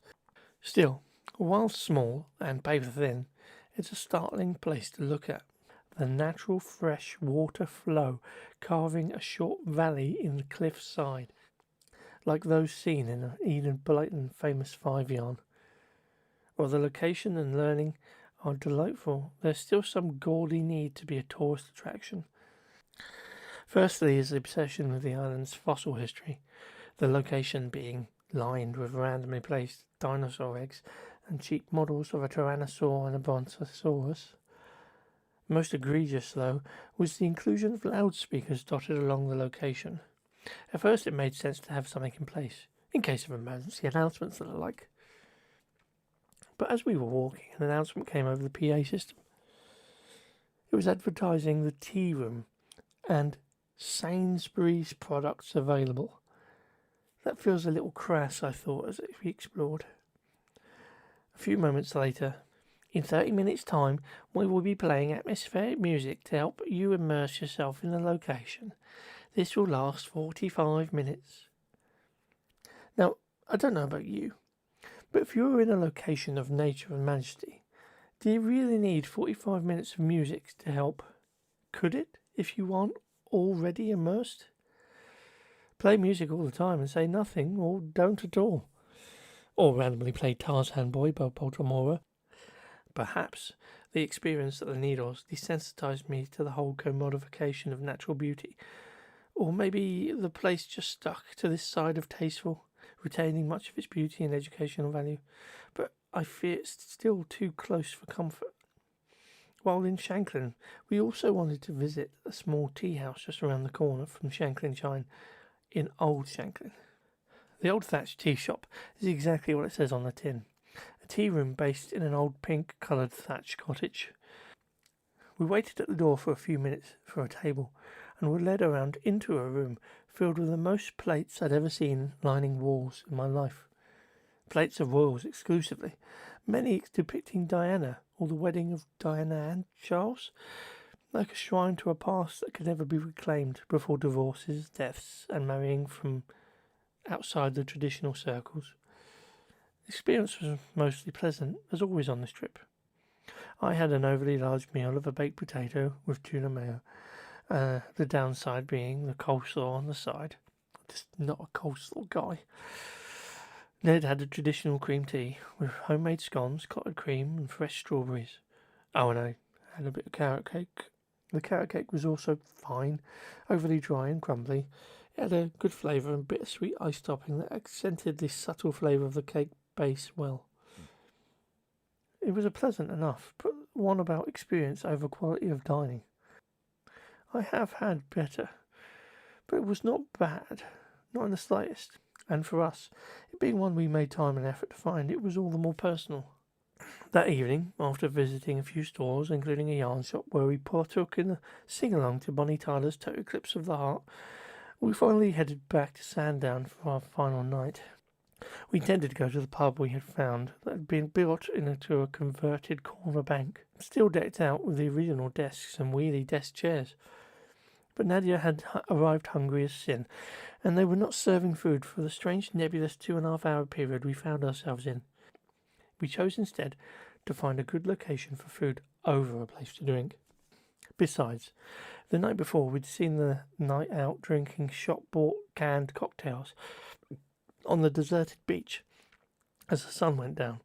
Still, While small and paper thin, it's a startling place to look at. The natural fresh water flow carving a short valley in the cliff side, like those seen in Eden Blyton famous 5 yarn. While the location and learning are delightful, there's still some gaudy need to be a tourist attraction. Firstly is the obsession with the island's fossil history, the location being lined with randomly placed dinosaur eggs and cheap models of a tyrannosaur and a brontosaurus. Most egregious, though, was the inclusion of loudspeakers dotted along the location. At first it made sense to have something in place, in case of emergency announcements and the like. But as we were walking, an announcement came over the PA system. It was advertising the tea room and Sainsbury's products available. That feels a little crass, I thought, as we explored. A few moments later, in 30 minutes' time, we will be playing atmospheric music to help you immerse yourself in the location. This will last 45 minutes. Now, I don't know about you, but if you're in a location of nature and majesty, do you really need 45 minutes of music to help? Could it, if you aren't already immersed? Play music all the time and say nothing, or don't at all. Or randomly play Tarzan Boy by Baltimore. Perhaps the experience at the Needles desensitized me to the whole commodification of natural beauty. Or maybe the place just stuck to this side of tasteful, retaining much of its beauty and educational value. But I fear it's still too close for comfort. While in Shanklin, we also wanted to visit a small tea house just around the corner from Shanklin Chine in Old Shanklin. The old thatched tea shop is exactly what it says on the tin. A tea room based in an old pink-coloured thatched cottage. We waited at the door for a few minutes for a table and were led around into a room filled with the most plates I'd ever seen lining walls in my life. Plates of royals exclusively, many depicting Diana or the wedding of Diana and Charles, like a shrine to a past that could never be reclaimed before divorces, deaths, and marrying from outside the traditional circles. The experience was mostly pleasant, as always on this trip. I had an overly large meal of a baked potato with tuna mayo, the downside being the coleslaw on the side. Just not a coleslaw guy. Ned had a traditional cream tea with homemade scones, clotted cream, and fresh strawberries. Oh, and I had a bit of carrot cake. The carrot cake was also fine, overly dry and crumbly. It had a good flavour and bittersweet ice topping that accented the subtle flavour of the cake base well. It was a pleasant enough, but one about experience over quality of dining. I have had better, but it was not bad, not in the slightest. And for us, it being one we made time and effort to find, it was all the more personal. That evening, after visiting a few stores, including a yarn shop where we partook in a sing-along to Bonnie Tyler's Total Eclipse of the Heart, we finally headed back to Sandown for our final night. We intended to go to the pub we had found that had been built into a converted corner bank, still decked out with the original desks and wheelie desk chairs. But Nadia had arrived hungry as sin, and they were not serving food for the strange nebulous 2.5-hour period we found ourselves in. We chose instead to find a good location for food over a place to drink. Besides, the night before we'd seen the night out drinking shop-bought canned cocktails on the deserted beach as the sun went down.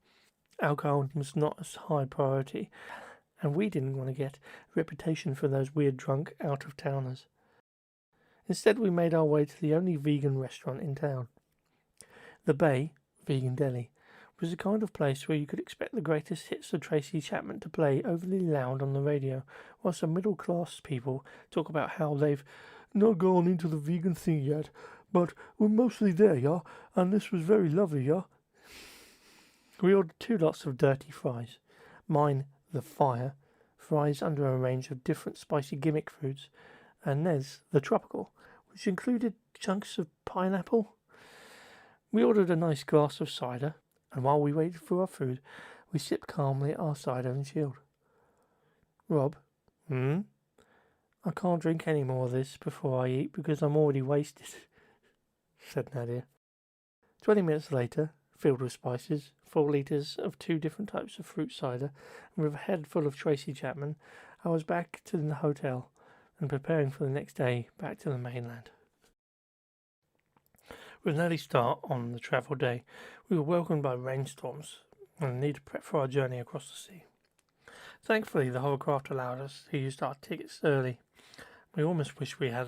Alcohol was not a high priority, and we didn't want to get a reputation for those weird drunk out-of-towners. Instead, we made our way to the only vegan restaurant in town. The Bay Vegan Deli was the kind of place where you could expect the greatest hits of Tracy Chapman to play overly loud on the radio, while some middle-class people talk about how they've not gone into the vegan thing yet, but we're mostly there, yeah, and this was very lovely, yeah. We ordered 2 lots of dirty fries. Mine, the fire, fries under a range of different spicy gimmick foods, and Ned's, the tropical, which included chunks of pineapple. We ordered a nice glass of cider, and while we waited for our food, we sipped calmly at our cider and chilled. Rob, I can't drink any more of this before I eat because I'm already wasted, said Nadia. 20 minutes later, filled with spices, 4 litres of 2 different types of fruit cider, and with a head full of Tracy Chapman, I was back to the hotel and preparing for the next day back to the mainland. With an early start on the travel day, we were welcomed by rainstorms and needed to prep for our journey across the sea. Thankfully, the hovercraft allowed us to use our tickets early. We almost wished we had.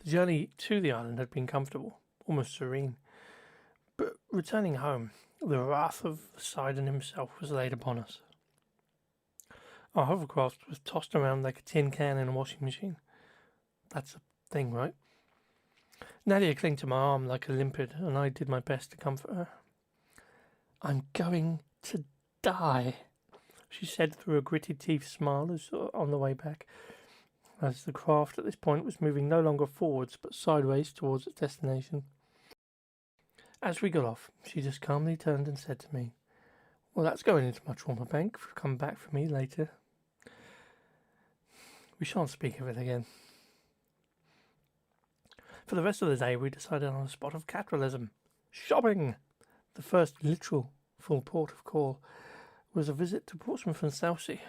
The journey to the island had been comfortable, almost serene. But returning home, the wrath of Poseidon himself was laid upon us. Our hovercraft was tossed around like a tin can in a washing machine. That's a thing, right? Nadia clung to my arm like a limpet, and I did my best to comfort her. "I'm going to die," she said through a gritted teeth smile on the way back, as the craft at this point was moving no longer forwards but sideways towards its destination. As we got off, she just calmly turned and said to me, "Well, that's going into my trauma bank. Come back for me later. We shan't speak of it again." For the rest of the day, we decided on a spot of capitalism. Shopping! The first literal full port of call was a visit to Portsmouth and Southsea.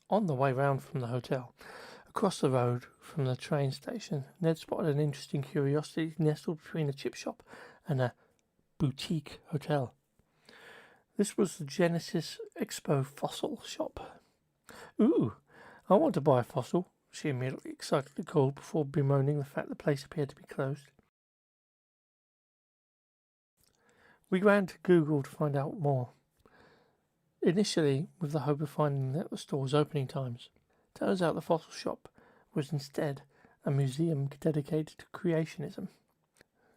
On the way round from the hotel, across the road from the train station, Ned spotted an interesting curiosity nestled between a chip shop and a boutique hotel. This was the Genesis Expo fossil shop. "Ooh, I want to buy a fossil," she immediately excitedly called before bemoaning the fact the place appeared to be closed. We ran to Google to find out more, initially with the hope of finding out the store's opening times. Turns out the fossil shop was instead a museum dedicated to creationism.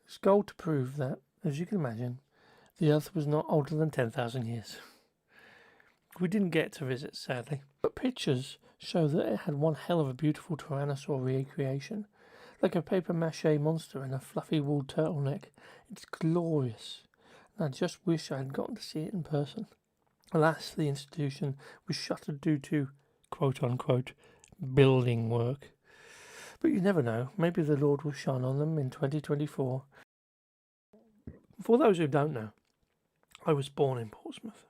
Its goal to prove that, as you can imagine, the Earth was not older than 10,000 years. We didn't get to visit, sadly, but pictures show that it had one hell of a beautiful tyrannosaur recreation, like a papier-mâché monster in a fluffy wool turtleneck. It's glorious, and I just wish I had gotten to see it in person. Alas, the institution was shuttered due to, quote-unquote, building work. But you never know, maybe the Lord will shine on them in 2024. For those who don't know, I was born in Portsmouth.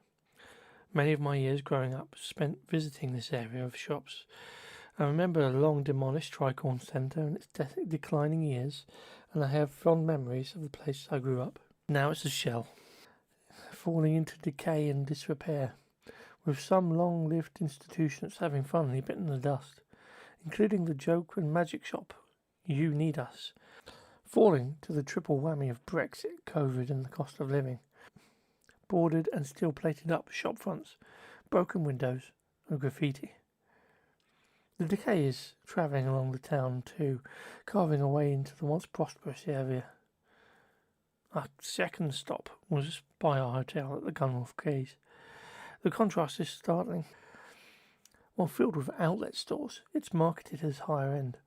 Many of my years growing up spent visiting this area of shops. I remember a long demolished tricorn centre in its declining years, and I have fond memories of the place I grew up. Now it's a shell, falling into decay and disrepair, with some long-lived institutions having finally bitten the dust, including the joke and magic shop, You Need Us, falling to the triple whammy of Brexit, COVID and the cost of living. Boarded and still plated up shop fronts, broken windows and graffiti. The decay is travelling along the town too, carving away into the once prosperous area. Our second stop was by our hotel at the Gunwharf Quays. The contrast is startling. While filled with outlet stores, it's marketed as higher end.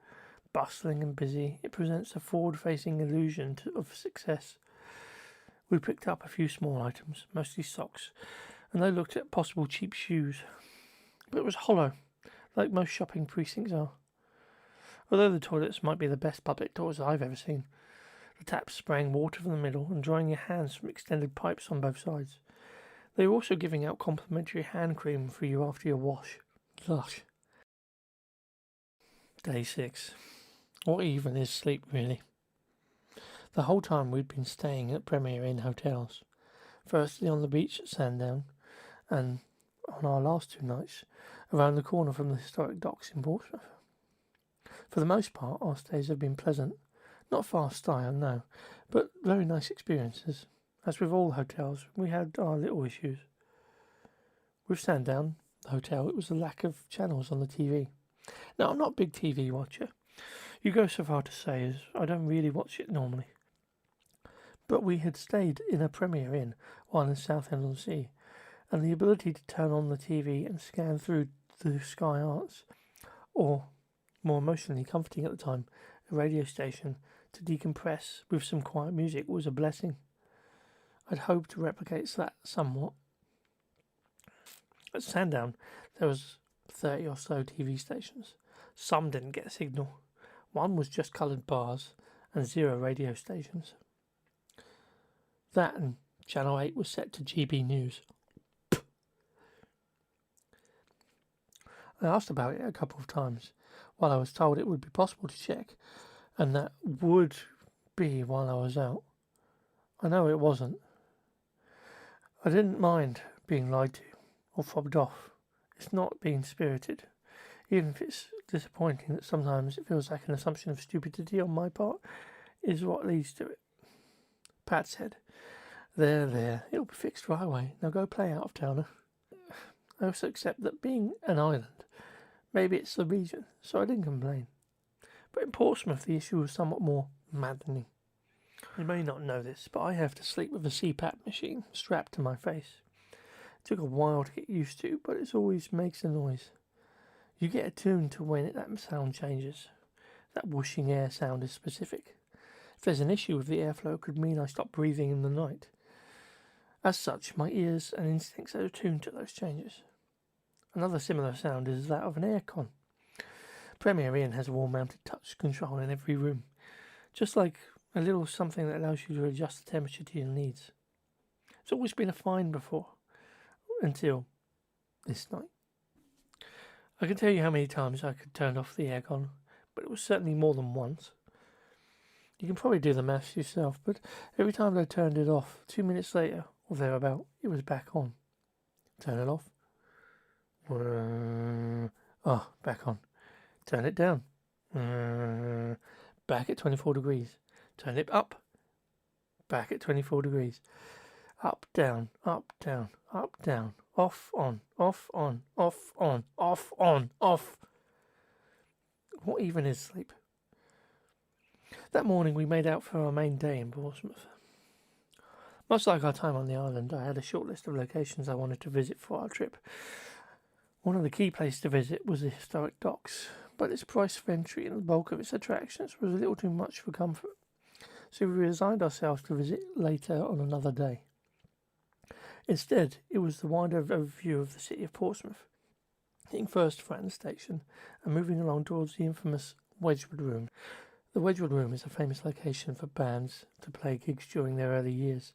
Bustling and busy, it presents a forward-facing illusion of success. We picked up a few small items, mostly socks, and I looked at possible cheap shoes. But it was hollow, like most shopping precincts are. Although the toilets might be the best public toilets I've ever seen, the taps spraying water from the middle and drying your hands from extended pipes on both sides. They were also giving out complimentary hand cream for you after your wash. Lush. Day 6. What even is sleep, really? The whole time we'd been staying at Premier Inn hotels. Firstly on the beach at Sandown, and on our last 2 nights, around the corner from the historic docks in Portsmouth. For the most part, our stays have been pleasant. Not fast style, no, but very nice experiences. As with all hotels, we had our little issues. With Sandown, the hotel, it was the lack of channels on the TV. Now, I'm not a big TV watcher. You go so far to say as I don't really watch it normally. But we had stayed in a Premier Inn while in the Southend-on-Sea, and the ability to turn on the TV and scan through the Sky Arts, or, more emotionally comforting at the time, a radio station to decompress with some quiet music was a blessing. I'd hoped to replicate that somewhat. At Sandown, there was 30 or so TV stations. Some didn't get a signal. One was just coloured bars and 0 radio stations. That and Channel 8 was set to GB News. I asked about it a couple of times, while I was told it would be possible to check, and that would be while I was out. I know it wasn't. I didn't mind being lied to or fobbed off. It's not being spirited, even if it's disappointing that sometimes it feels like an assumption of stupidity on my part is what leads to it. Pat said, There, it'll be fixed right away. Now go play out of towner. I also accept that being an island, maybe it's the region, so I didn't complain. But in Portsmouth the issue was somewhat more maddening. You may not know this, but I have to sleep with a CPAP machine strapped to my face. It took a while to get used to, but it always makes a noise. You get attuned to when that sound changes. That whooshing air sound is specific. If there's an issue with the airflow, it could mean I stop breathing in the night. As such, my ears and instincts are attuned to those changes. Another similar sound is that of an aircon. Premier Inn has a wall-mounted touch control in every room, just like a little something that allows you to adjust the temperature to your needs. It's always been a fine before, until this night. I can tell you how many times I could turn off the aircon, but it was certainly more than once. You can probably do the maths yourself, but every time I turned it off, 2 minutes later, or thereabout, it was back on. Turn it off. Back on. Turn it down. Back at 24 degrees. Turn it up. Back at 24 degrees. Up, down, up, down, up, down. Off, on, off, on, off, on, off, on, off. What even is sleep? That morning we made out for our main day in Portsmouth. Much like our time on the island, I had a short list of locations I wanted to visit for our trip. One of the key places to visit was the historic docks, but its price of entry and the bulk of its attractions was a little too much for comfort, so we resigned ourselves to visit later on another day. Instead, it was the wider overview of the city of Portsmouth, hitting first Fratton Station and moving along towards the infamous Wedgwood Room. The Wedgwood Room is a famous location for bands to play gigs during their early years.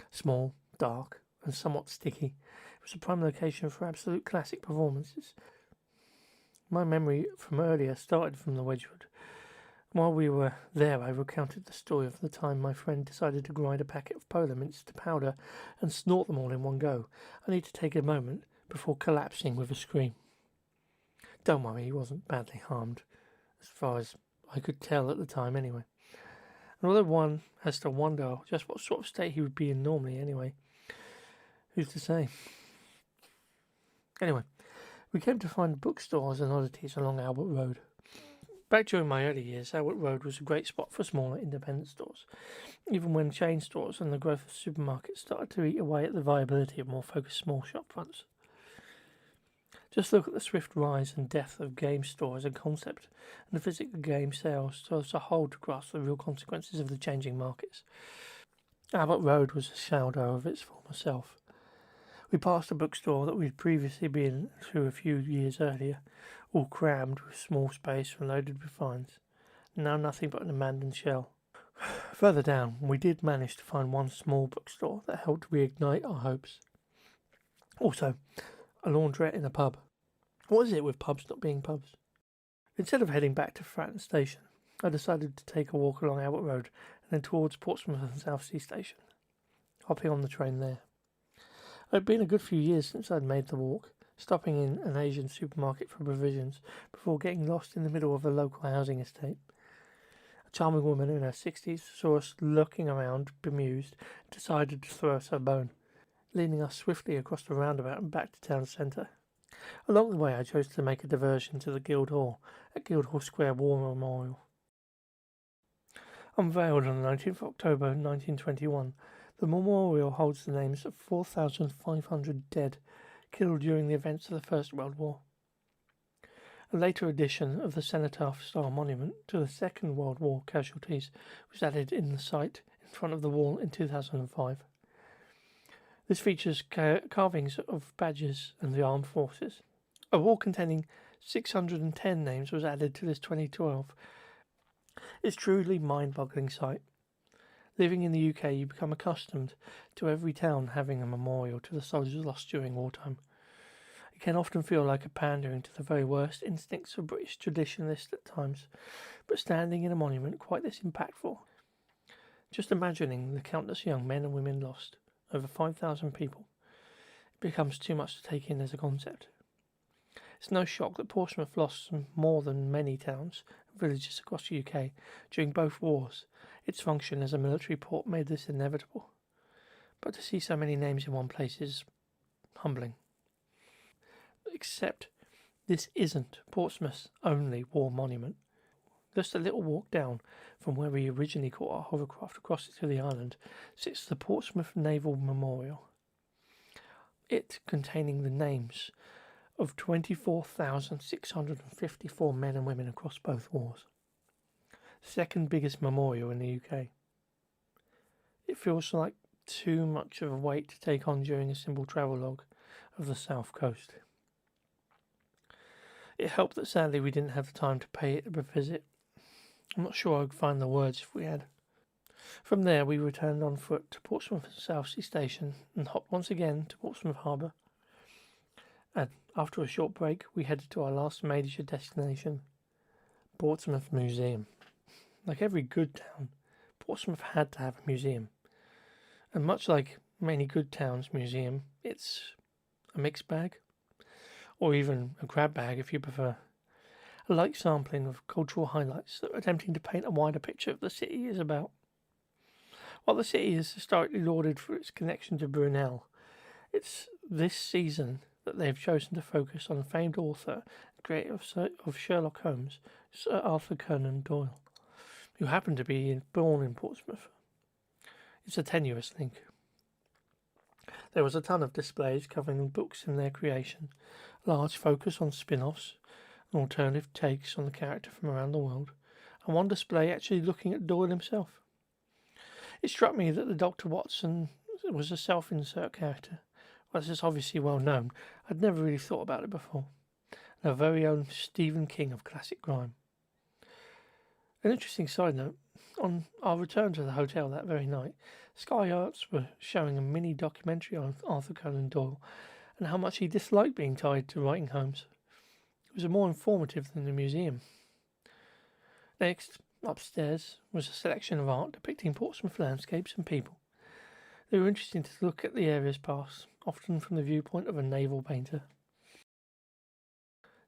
Small, dark, and somewhat sticky, it was a prime location for absolute classic performances. My memory from earlier started from the Wedgwood. While we were there, I recounted the story of the time my friend decided to grind a packet of polar mints to powder and snort them all in one go. I need to take a moment before collapsing with a scream. Don't worry, he wasn't badly harmed, as far as I could tell at the time anyway. And although one has to wonder just what sort of state he would be in normally anyway, who's to say? Anyway, we came to find bookstores and oddities along Albert Road. Back during my early years, Albert Road was a great spot for smaller independent stores, even when chain stores and the growth of supermarkets started to eat away at the viability of more focused small shop fronts. Just look at the swift rise and death of game store as a concept, and the physical game sales as a whole to grasp the real consequences of the changing markets. Albert Road was a shadow of its former self. We passed a bookstore that we'd previously been to a few years earlier, all crammed with small space and loaded with finds. Now nothing but an abandoned shell. Further down, we did manage to find one small bookstore that helped reignite our hopes. Also, a laundrette in a pub. What is it with pubs not being pubs? Instead of heading back to Fratton Station, I decided to take a walk along Albert Road and then towards Portsmouth and Southsea Station, hopping on the train there. It had been a good few years since I'd made the walk, stopping in an Asian supermarket for provisions before getting lost in the middle of a local housing estate. A charming woman in her 60s saw us looking around, bemused, and decided to throw us a bone, leading us swiftly across the roundabout and back to town centre. Along the way I chose to make a diversion to the Guildhall at Guildhall Square War Memorial. Unveiled on the 19th of October 1921, the memorial holds the names of 4,500 dead killed during the events of the First World War. A later addition of the cenotaph-style monument to the Second World War casualties was added in the site in front of the wall in 2005. This features carvings of badges and the armed forces. A wall containing 610 names was added to this 2012. It's truly mind-boggling sight. Living in the UK, you become accustomed to every town having a memorial to the soldiers lost during wartime. It can often feel like a pandering to the very worst instincts of British traditionalists at times, but standing in a monument quite this impactful. Just imagining the countless young men and women lost, over 5,000 people, it becomes too much to take in as a concept. It's no shock that Portsmouth lost more than many towns and villages across the UK during both wars. Its function as a military port made this inevitable. But to see so many names in one place is humbling. Except this isn't Portsmouth's only war monument. Just a little walk down from where we originally caught our hovercraft across it to the island sits the Portsmouth Naval Memorial. It containing the names of 24,654 men and women across both wars. Second biggest memorial in the UK. It feels like too much of a weight to take on during a simple travelogue of the south coast. It helped that sadly we didn't have the time to pay it a visit. I'm not sure I'd find the words if we had. From there we returned on foot to Portsmouth Southsea Station and hopped once again to Portsmouth Harbour. And after a short break we headed to our last major destination, Portsmouth Museum. Like every good town, Portsmouth had to have a museum. And much like many good towns' museum, it's a mixed bag. Or even a grab bag if you prefer. A light sampling of cultural highlights that are attempting to paint a wider picture of the city is about. While the city is historically lauded for its connection to Brunel, it's this season that they have chosen to focus on famed author and creator of Sherlock Holmes, Sir Arthur Conan Doyle, who happened to be born in Portsmouth. It's a tenuous link. There was a ton of displays covering books and their creation, large focus on spin-offs and alternative takes on the character from around the world, and one display actually looking at Doyle himself. It struck me that the Dr. Watson was a self-insert character. Well, this is obviously well known. I'd never really thought about it before. And our very own Stephen King of classic crime. An interesting side note, on our return to the hotel that very night, Sky Arts were showing a mini documentary on Arthur Conan Doyle and how much he disliked being tied to writing homes. It was more informative than the museum. Next, upstairs, was a selection of art depicting Portsmouth landscapes and people. They were interesting to look at the area's past, often from the viewpoint of a naval painter.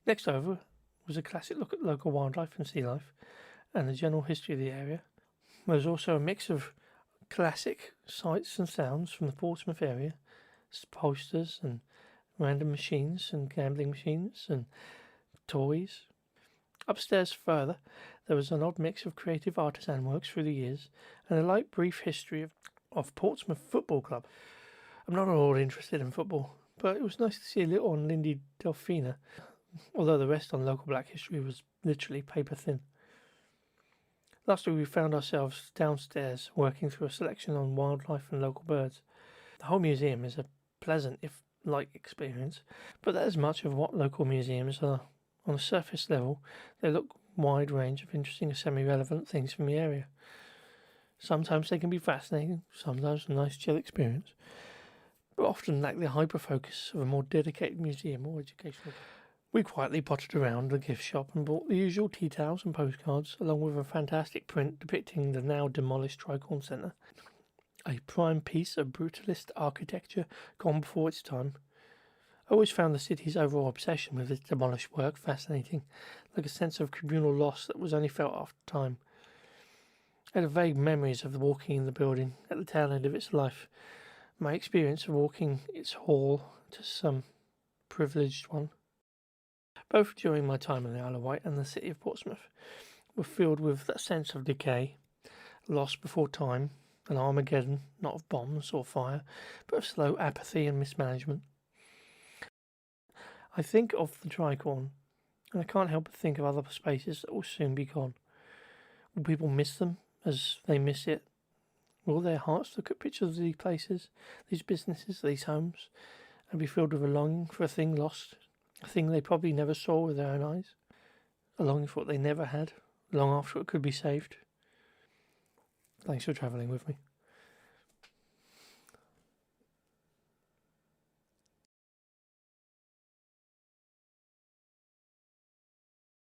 Next over was a classic look at local wildlife and sea life, and the general history of the area. There was also a mix of classic sights and sounds from the Portsmouth area, posters and random machines and gambling machines and toys. Upstairs further, there was an odd mix of creative artisan works through the years and a light brief history of Portsmouth Football Club. I'm not at all interested in football, but it was nice to see a little on Lindy Delfina, although the rest on local black history was literally paper thin. Lastly, we found ourselves downstairs working through a selection on wildlife and local birds. The whole museum is a pleasant, if light, experience, but that is much of what local museums are. On a surface level, they look wide range of interesting and semi-relevant things from the area. Sometimes they can be fascinating, sometimes a nice chill experience, but often lack the hyper-focus of a more dedicated museum or educational. We quietly pottered around the gift shop and bought the usual tea towels and postcards, along with a fantastic print depicting the now demolished Tricorn Centre. A prime piece of brutalist architecture gone before its time. I always found the city's overall obsession with its demolished work fascinating, like a sense of communal loss that was only felt after time. I had vague memories of walking in the building at the tail end of its life. My experience of walking its hall to some privileged one, both during my time in the Isle of Wight and the city of Portsmouth, were filled with that sense of decay, loss before time, an Armageddon, not of bombs or fire, but of slow apathy and mismanagement. I think of the Tricorn, and I can't help but think of other spaces that will soon be gone. Will people miss them as they miss it? Will their hearts look at pictures of these places, these businesses, these homes, and be filled with a longing for a thing lost, a thing they probably never saw with their own eyes, a longing for what they never had, long after it could be saved? Thanks for travelling with me.